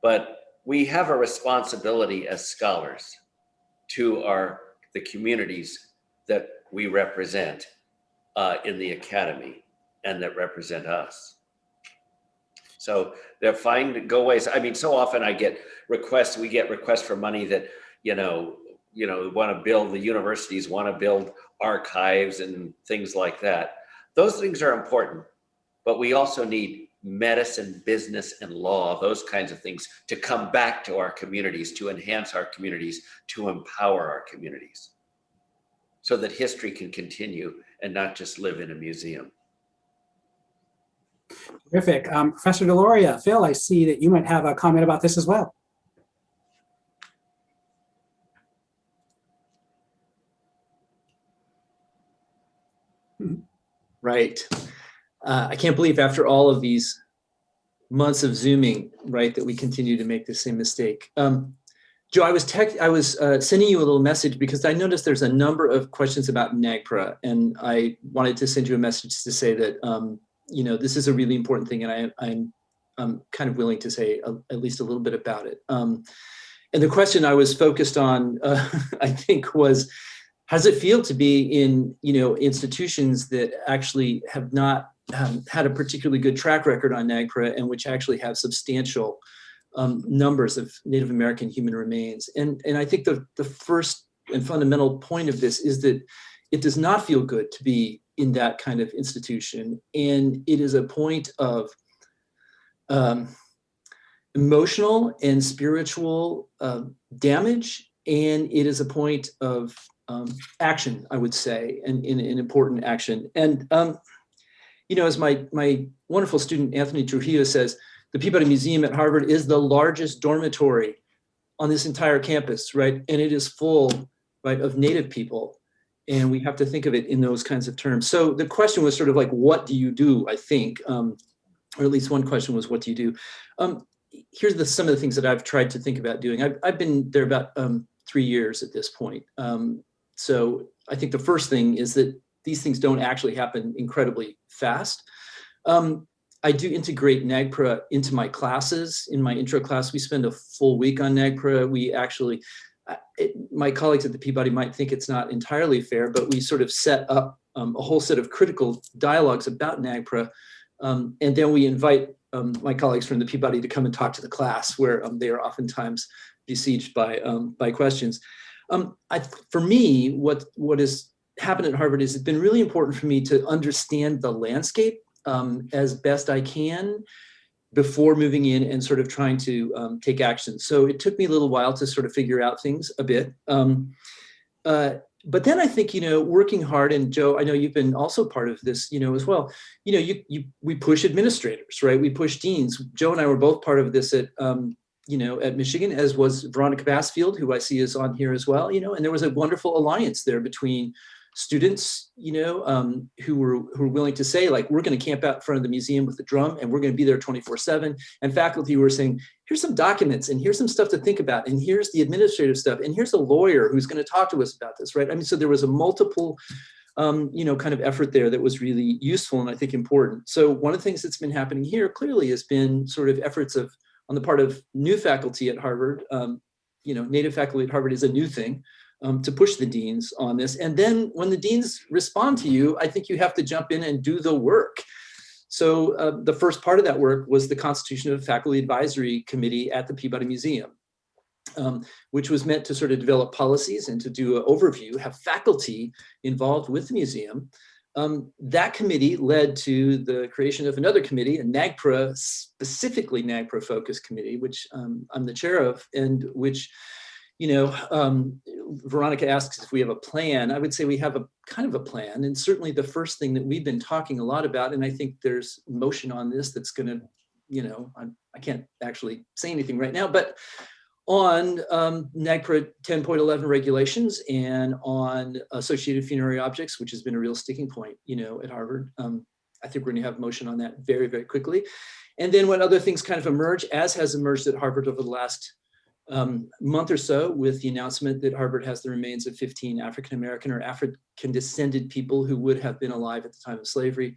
But we have a responsibility as scholars to the communities that we represent in the academy and that represent us. So they're fine to go ways. I mean, so often we get requests for money that, want to build, the universities want to build archives and things like that. Those things are important, but we also need medicine, business, and law, those kinds of things to come back to our communities, to enhance our communities, to empower our communities, so that history can continue and not just live in a museum. Terrific. Professor Deloria, Phil, I see that you might have a comment about this as well. Right. I can't believe after all of these months of Zooming, right, that we continue to make the same mistake. Joe, I was sending you a little message because I noticed there's a number of questions about NAGPRA, and I wanted to send you a message to say that this is a really important thing, and I'm kind of willing to say at least a little bit about it. And the question I was focused on, I think, was, how does it feel to be in institutions that actually have not had a particularly good track record on NAGPRA and which actually have substantial numbers of Native American human remains? And I think the first and fundamental point of this is that it does not feel good to be in that kind of institution. And it is a point of emotional and spiritual damage, and it is a point of action, I would say, and in an important action. And you know, as my wonderful student Anthony Trujillo says, the Peabody Museum at Harvard is the largest dormitory on this entire campus, right? And it is full, right, of Native people. And we have to think of it in those kinds of terms. So the question was sort of like, what do you do, I think, or at least one question was, what do you do? Here's some of the things that I've tried to think about doing. I've been there about 3 years at this point. So I think the first thing is that these things don't actually happen incredibly fast. I do integrate NAGPRA into my classes. In my intro class, we spend a full week on NAGPRA. We actually, my colleagues at the Peabody might think it's not entirely fair, but we sort of set up a whole set of critical dialogues about NAGPRA. And then we invite my colleagues from the Peabody to come and talk to the class, where they are oftentimes besieged by questions. For me, what has happened at Harvard is it's been really important for me to understand the landscape as best I can before moving in and sort of trying to take action. So it took me a little while to sort of figure out things a bit. But then I think, you know, working hard, and Joe, I know you've been also part of this, you know, as well. You know, we push administrators, right? We push deans. Joe and I were both part of this at, you know, at Michigan, as was Veronica Bassfield, who I see is on here as well, you know, and there was a wonderful alliance there between students, you know, who were willing to say, like, we're going to camp out in front of the museum with the drum, and we're going to be there 24/7. And faculty were saying, here's some documents, and here's some stuff to think about, and here's the administrative stuff, and here's a lawyer who's going to talk to us about this, right? I mean, so there was a multiple, you know, kind of effort there that was really useful and I think important. So one of the things that's been happening here clearly has been sort of efforts on the part of new faculty at Harvard. You know, Native faculty at Harvard is a new thing. To push the deans on this. And then when the deans respond to you, I think you have to jump in and do the work. So the first part of that work was the constitution of the Faculty Advisory Committee at the Peabody Museum, which was meant to sort of develop policies and to do an overview, have faculty involved with the museum. That committee led to the creation of another committee, a NAGPRA, specifically NAGPRA focused committee, which I'm the chair of, and which, you know, Veronica asks if we have a plan. I would say we have a kind of a plan. And certainly the first thing that we've been talking a lot about, and I think there's motion on this that's going to, you know, I can't actually say anything right now, but on NAGPRA 10.11 regulations and on associated funerary objects, which has been a real sticking point, you know, at Harvard. I think we're going to have motion on that very, very quickly. And then when other things kind of emerge, as has emerged at Harvard over the last month or so, with the announcement that Harvard has the remains of 15 African-American or African descended people who would have been alive at the time of slavery,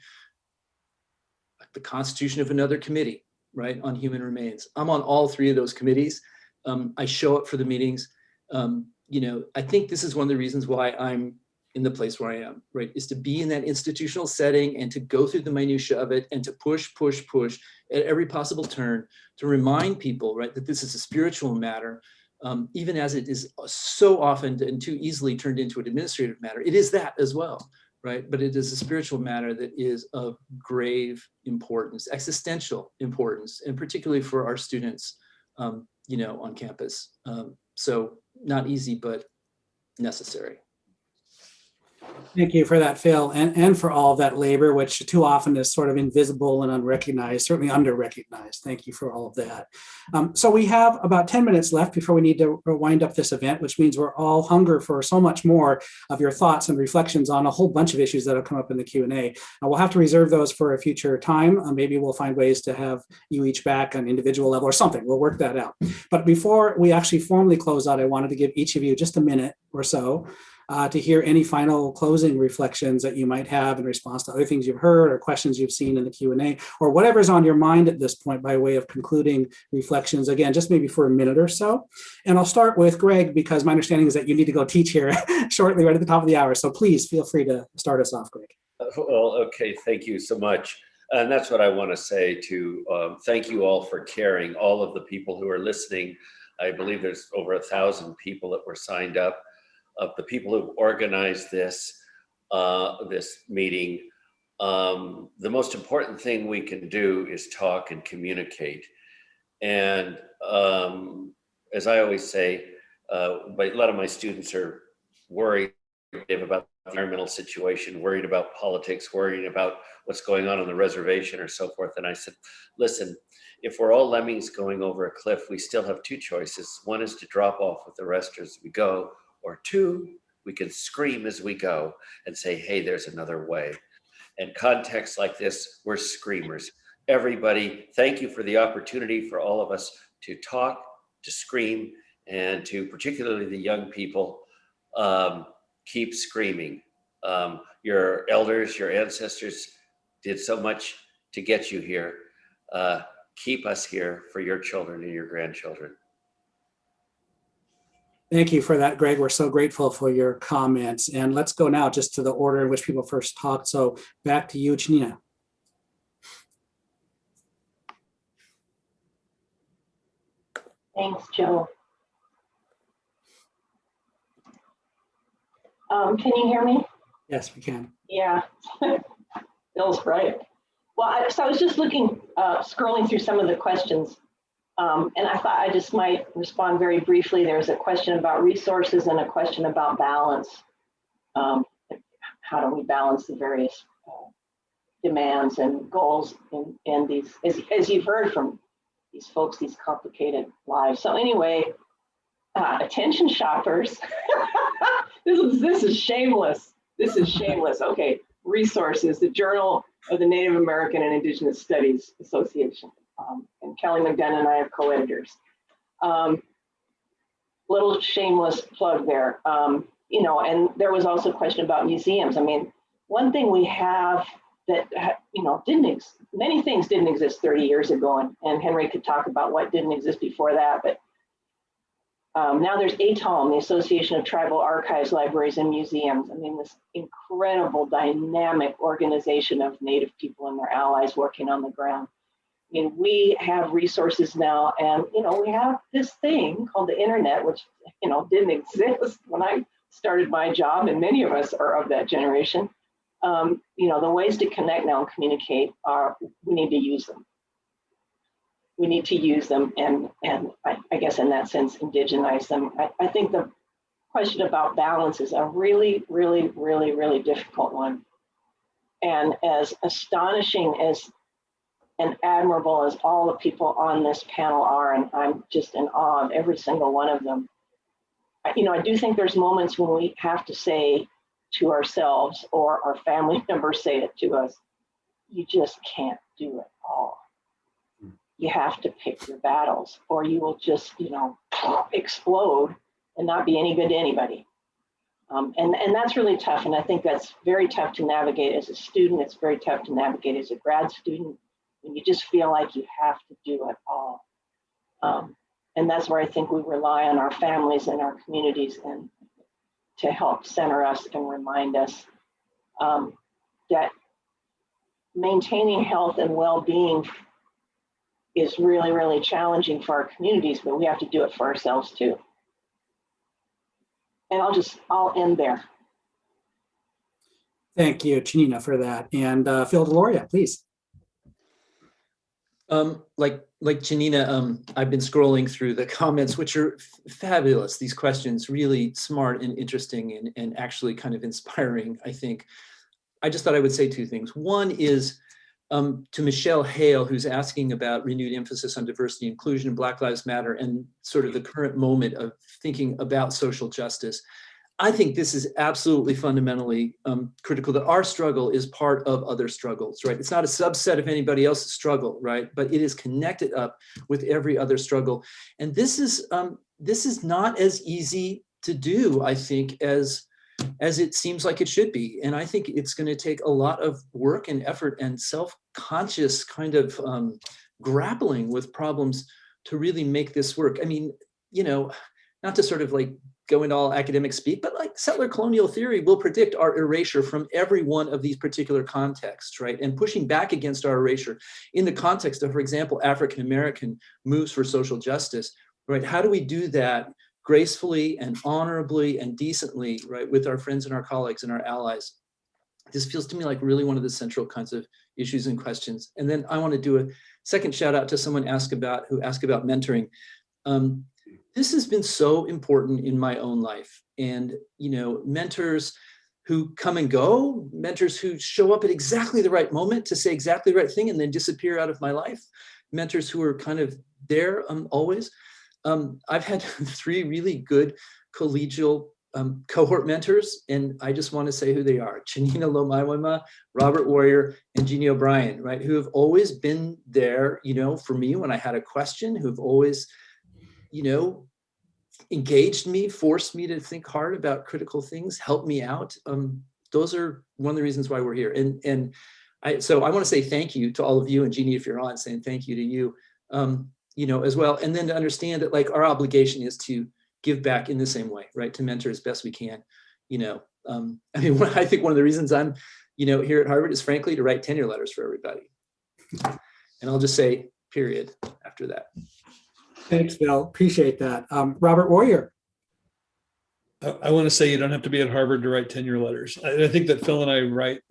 the constitution of another committee, right, on human remains. I'm on all three of those committees. I show up for the meetings. You know, I think this is one of the reasons why I'm in the place where I am, right, is to be in that institutional setting and to go through the minutia of it and to push at every possible turn to remind people, right, that this is a spiritual matter, even as it is so often and too easily turned into an administrative matter. It is that as well, right? But it is a spiritual matter that is of grave importance, existential importance, and particularly for our students, you know, on campus. So not easy, but necessary. Thank you for that, Phil, and for all of that labor, which too often is sort of invisible and unrecognized, certainly under-recognized. Thank you for all of that. So we have about 10 minutes left before we need to wind up this event, which means we're all hunger for so much more of your thoughts and reflections on a whole bunch of issues that will come up in the Q&A. We'll have to reserve those for a future time. Maybe we'll find ways to have you each back on individual level or something. We'll work that out. But before we actually formally close out, I wanted to give each of you just a minute or so to hear any final closing reflections that you might have in response to other things you've heard or questions you've seen in the Q&A, or whatever's on your mind at this point by way of concluding reflections, again, just maybe for a minute or so. And I'll start with Greg, because my understanding is that you need to go teach here shortly, right at the top of the hour. So please feel free to start us off, Greg. Well, okay, thank you so much. And that's what I want to say to thank you all for caring, all of the people who are listening. I believe there's over 1,000 people that were signed up. Of the people who organized this meeting, the most important thing we can do is talk and communicate. And as I always say, but a lot of my students are worried about the environmental situation, worried about politics, worried about what's going on the reservation or so forth. And I said, listen, if we're all lemmings going over a cliff, we still have two choices. One is to drop off with the rest as we go, or two, we can scream as we go and say, hey, there's another way. And contexts like this, we're screamers. Everybody, thank you for the opportunity for all of us to talk, to scream, and to particularly the young people, keep screaming. Your elders, your ancestors did so much to get you here. Keep us here for your children and your grandchildren. Thank you for that, Greg. We're so grateful for your comments. And let's go now just to the order in which people first talked. So back to you, Tsianina. Thanks, Joe. Can you hear me? Yes, we can. Yeah, Bill's right. Well, so I was just looking, scrolling through some of the questions, and I thought I just might respond very briefly. There's a question about resources and a question about balance. How do we balance the various demands and goals in these, as you've heard from these folks, these complicated lives. So anyway, attention shoppers. This is shameless. This is shameless. Okay, resources, the Journal of the Native American and Indigenous Studies Association. And Kelly McDonough and I are co-editors. Little shameless plug there. You know, and there was also a question about museums. I mean, one thing we have that, you know, many things didn't exist 30 years ago, and Henry could talk about what didn't exist before that, but now there's ATALM, the Association of Tribal Archives, Libraries, and Museums. I mean, this incredible dynamic organization of Native people and their allies working on the ground. I mean, we have resources now, and, you know, we have this thing called the internet, which, you know, didn't exist when I started my job, and many of us are of that generation. You know, the ways to connect now and communicate are, we need to use them. We need to use them and I guess in that sense, indigenize them. I think the question about balance is a really, really, really, really difficult one. And as astonishing as and admirable as all the people on this panel are, and I'm just in awe of every single one of them, you know, I do think there's moments when we have to say to ourselves, or our family members say it to us, you just can't do it all. You have to pick your battles, or you will just, you know, explode and not be any good to anybody. And that's really tough. And I think that's very tough to navigate as a student. It's very tough to navigate as a grad student when you just feel like you have to do it all. And that's where I think we rely on our families and our communities and to help center us and remind us that maintaining health and well-being is really, really challenging for our communities, but we have to do it for ourselves too. And I'll end there. Thank you, Tsianina, for that. And Phil Deloria, please. Like Tsianina, I've been scrolling through the comments, which are fabulous. These questions, really smart and interesting and actually kind of inspiring, I think. I just thought I would say two things. One is to Michelle Hale, who's asking about renewed emphasis on diversity, inclusion, and Black Lives Matter, and sort of the current moment of thinking about social justice. I think this is absolutely fundamentally critical, that our struggle is part of other struggles, right? It's not a subset of anybody else's struggle, right? But it is connected up with every other struggle. And this is not as easy to do, I think, as it seems like it should be. And I think it's going to take a lot of work and effort and self-conscious kind of grappling with problems to really make this work. I mean, you know, not to sort of like go into all academic speak, but like settler colonial theory will predict our erasure from every one of these particular contexts, right? And pushing back against our erasure in the context of, for example, African-American moves for social justice, right? How do we do that gracefully and honorably and decently, right, with our friends and our colleagues and our allies? This feels to me like really one of the central kinds of issues and questions. And then I want to do a second shout out to someone who asked about mentoring. This has been so important in my own life. And, mentors who come and go, mentors who show up at exactly the right moment to say exactly the right thing and then disappear out of my life, mentors who are kind of there always. I've had 3 really good collegial cohort mentors, and I just want to say who they are: Tsianina, Lomawaima, Robert Warrior, and Jeannie O'Brien, right? Who have always been there, for me when I had a question, who've always, engaged me, forced me to think hard about critical things, helped me out. Those are one of the reasons why we're here. So I want to say thank you to all of you, and Jeannie, if you're on, saying thank you to you, as well. And then to understand that our obligation is to give back in the same way, right? To mentor as best we can. I think one of the reasons I'm, here at Harvard is frankly to write tenure letters for everybody. And I'll just say, period, after that. Thanks, Bill. Appreciate that. Robert Warrior. I want to say you don't have to be at Harvard to write tenure letters. I think that Phil and I write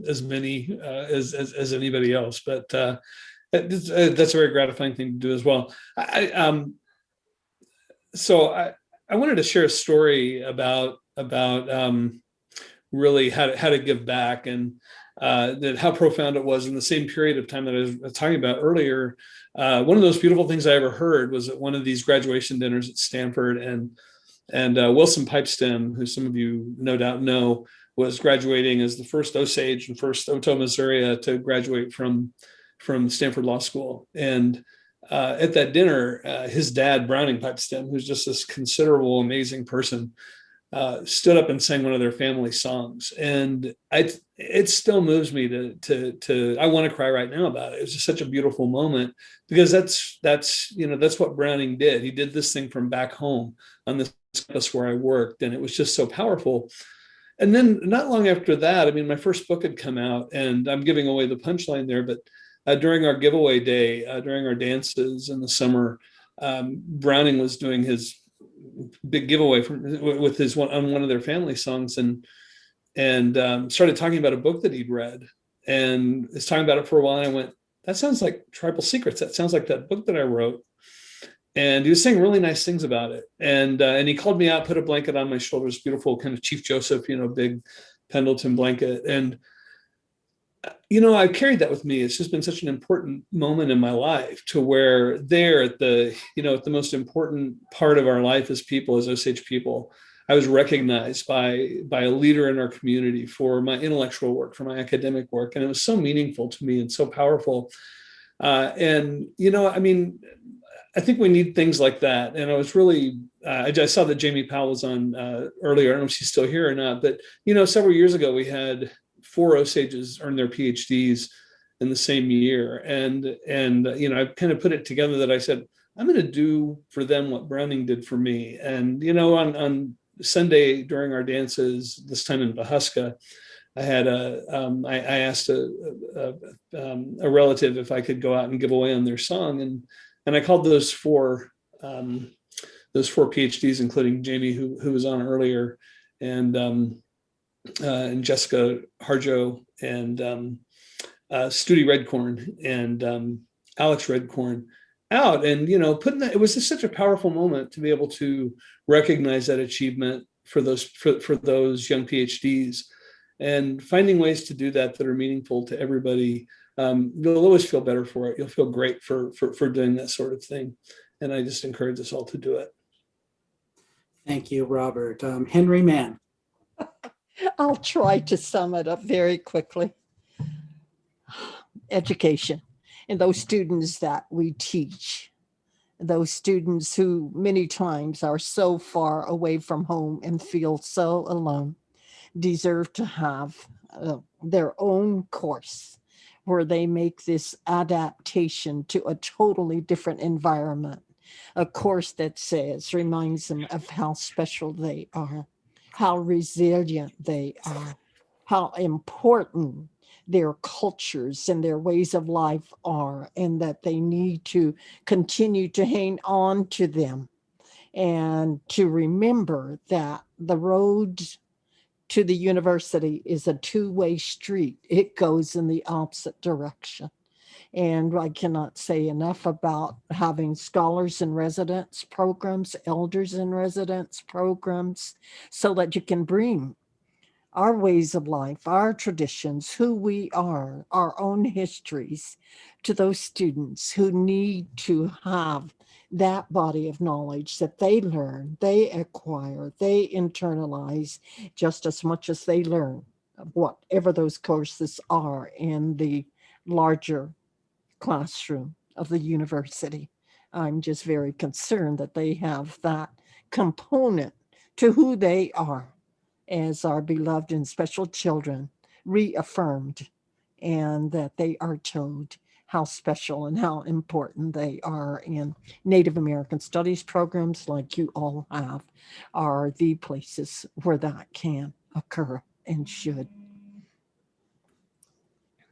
as many as anybody else, but that's a very gratifying thing to do as well. So I wanted to share a story about really how to give back, and that how profound it was in the same period of time that I was talking about earlier. One of those beautiful things I ever heard was at one of these graduation dinners at Stanford, and Wilson Pipestem, who some of you no doubt know, was graduating as the first Osage and first Otoe, Missouri to graduate from Stanford Law School. And at that dinner, his dad, Browning Pipestem, who's just this considerable, amazing person, stood up and sang one of their family songs. And it still moves me to I want to cry right now about it. It was just such a beautiful moment, because that's what Browning did. He did this thing from back home on this campus where I worked, and it was just so powerful. And then not long after that, my first book had come out, and I'm giving away the punchline there, but during our giveaway day, during our dances in the summer, Browning was doing his big giveaway with his on one of their family songs, and started talking about a book that he'd read, and was talking about it for a while. And I went, that sounds like Tribal Secrets. That sounds like that book that I wrote. And he was saying really nice things about it. And he called me out, put a blanket on my shoulders, beautiful kind of Chief Joseph, big Pendleton blanket. And I've carried that with me. It's just been such an important moment in my life, to where there at the most important part of our life as people, as Osage people, I was recognized by a leader in our community for my intellectual work, for my academic work. And it was so meaningful to me and so powerful. I think we need things like that. And I was really, I saw that Jamie Powell was on earlier. I don't know if she's still here or not, but, several years ago, we had 4 Osages earn their PhDs in the same year. And I kind of put it together that I said, I'm going to do for them what Browning did for me. And, on Sunday during our dances, this time in Pawhuska, I had I asked a relative if I could go out and give away on their song. And I called those 4 PhDs, including Jamie, who was on earlier, and Jessica Harjo, and Studi Redcorn, and Alex Redcorn out. And, putting that, it was just such a powerful moment to be able to recognize that achievement for those young PhDs, and finding ways to do that are meaningful to everybody. You'll always feel better for it. You'll feel great for doing that sort of thing. And I just encourage us all to do it. Thank you, Robert. Henry Mann. I'll try to sum it up very quickly. Education, and those students that we teach, those students who many times are so far away from home and feel so alone, deserve to have their own course where they make this adaptation to a totally different environment. A course that reminds them of how special they are, how resilient they are, how important their cultures and their ways of life are, and that they need to continue to hang on to them, and to remember that the road to the university is a two-way street. It goes in the opposite direction. And I cannot say enough about having scholars in residence programs, elders in residence programs, so that you can bring our ways of life, our traditions, who we are, our own histories to those students who need to have that body of knowledge that they learn, they acquire, they internalize just as much as they learn whatever those courses are in the larger classroom of the university. I'm just very concerned that they have that component to who they are as our beloved and special children reaffirmed, and that they are told how special and how important they are. In Native American studies programs like you all have are the places where that can occur and should.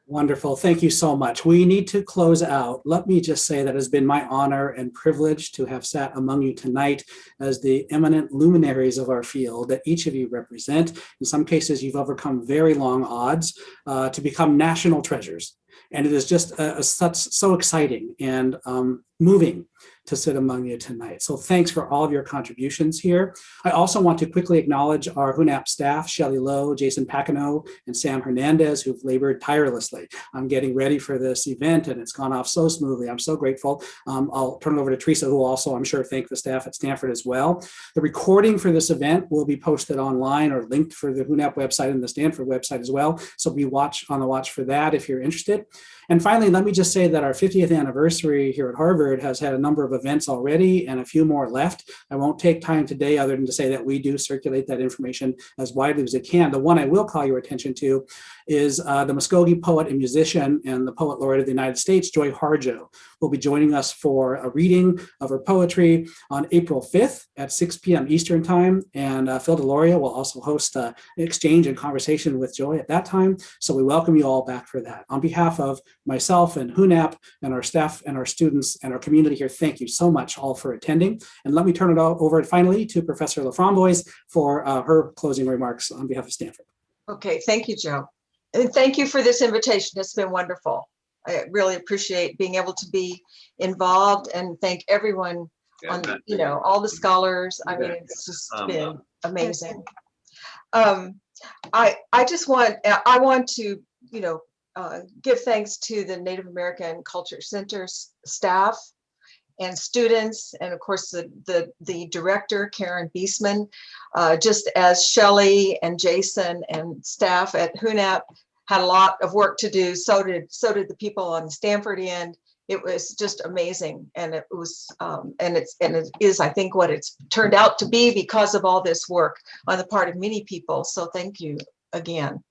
Wonderful. Thank you so much. We need to close out. Let me just say that it has been my honor and privilege to have sat among you tonight as the eminent luminaries of our field that each of you represent. In some cases, you've overcome very long odds to become national treasures. And it is just so exciting and moving to sit among you tonight. So thanks for all of your contributions here. I also want to quickly acknowledge our HUNAP staff, Shelley Lowe, Jason Pacino, and Sam Hernandez, who've labored tirelessly on getting ready for this event, and it's gone off so smoothly. I'm so grateful. I'll turn it over to Teresa, who will also, I'm sure, thank the staff at Stanford as well. The recording for this event will be posted online or linked for the HUNAP website and the Stanford website as well. So be on the watch for that if you're interested. And finally, let me just say that our 50th anniversary here at Harvard has had a number of events already and a few more left. I won't take time today other than to say that we do circulate that information as widely as it can. The one I will call your attention to is the Muskoke poet and musician and the poet laureate of the United States, Joy Harjo, will be joining us for a reading of her poetry on April 5th at 6 p.m. Eastern time. And Phil Deloria will also host an exchange and conversation with Joy at that time. So we welcome you all back for that. On behalf of myself and HUNAP and our staff and our students and our community here, thank you so much all for attending. And let me turn it over finally to Professor LaFromboise for her closing remarks on behalf of Stanford. Okay, thank you, Joe. And thank you for this invitation. It's been wonderful. I really appreciate being able to be involved, and thank everyone on, all the scholars. I mean, it's just been amazing. I want to, give thanks to the Native American Culture Center staff and students, and of course the director, Karen Beesman, just as Shelley and Jason and staff at HUNAP had a lot of work to do. So did the people on the Stanford end. It was just amazing, and it was, and it is, I think, what it's turned out to be because of all this work on the part of many people. So thank you again.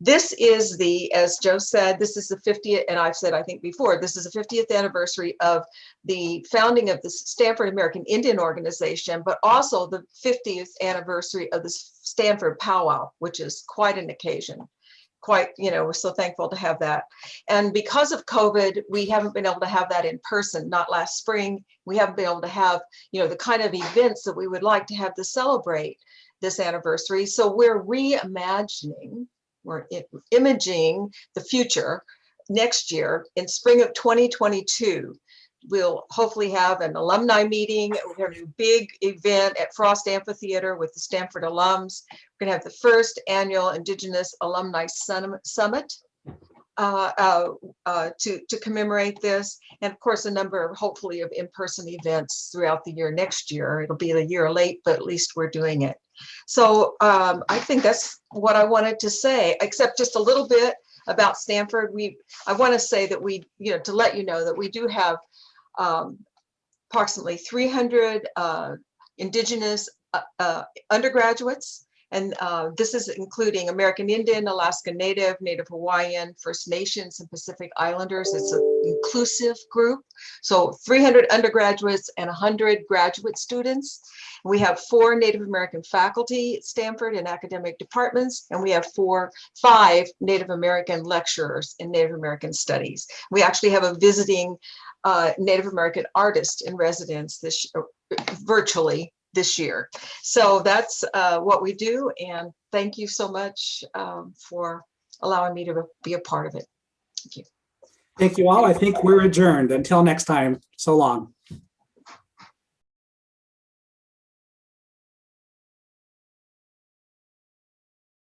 This is as Joe said, this is the 50th, and I've said, I think before, this is the 50th anniversary of the founding of the Stanford American Indian Organization, but also the 50th anniversary of the Stanford Powwow, which is quite an occasion. We're so thankful to have that. And because of COVID, we haven't been able to have that in person, not last spring. We haven't been able to have, the kind of events that we would like to have to celebrate this anniversary. So we're reimagining, we're imaging the future next year. In spring of 2022, we'll hopefully have an alumni meeting. We're going to do a big event at Frost Amphitheater with the Stanford alums. We're going to have the first annual Indigenous Alumni Summit to commemorate this. And of course, a number, hopefully, of in-person events throughout the year next year. It'll be a year late, but at least we're doing it. So I think that's what I wanted to say, except just a little bit about Stanford. I want to say that to let you know that we do have approximately 300 Indigenous undergraduates. And this is including American Indian, Alaska Native, Native Hawaiian, First Nations, and Pacific Islanders. It's an inclusive group. So 300 undergraduates and 100 graduate students. We have 4 Native American faculty at Stanford in academic departments, and we have 5 Native American lecturers in Native American studies. We actually have a visiting Native American artist in residence virtually this year. So that's what we do. And thank you so much for allowing me to be a part of it. Thank you. Thank you all. I think we're adjourned. Until next time, so long.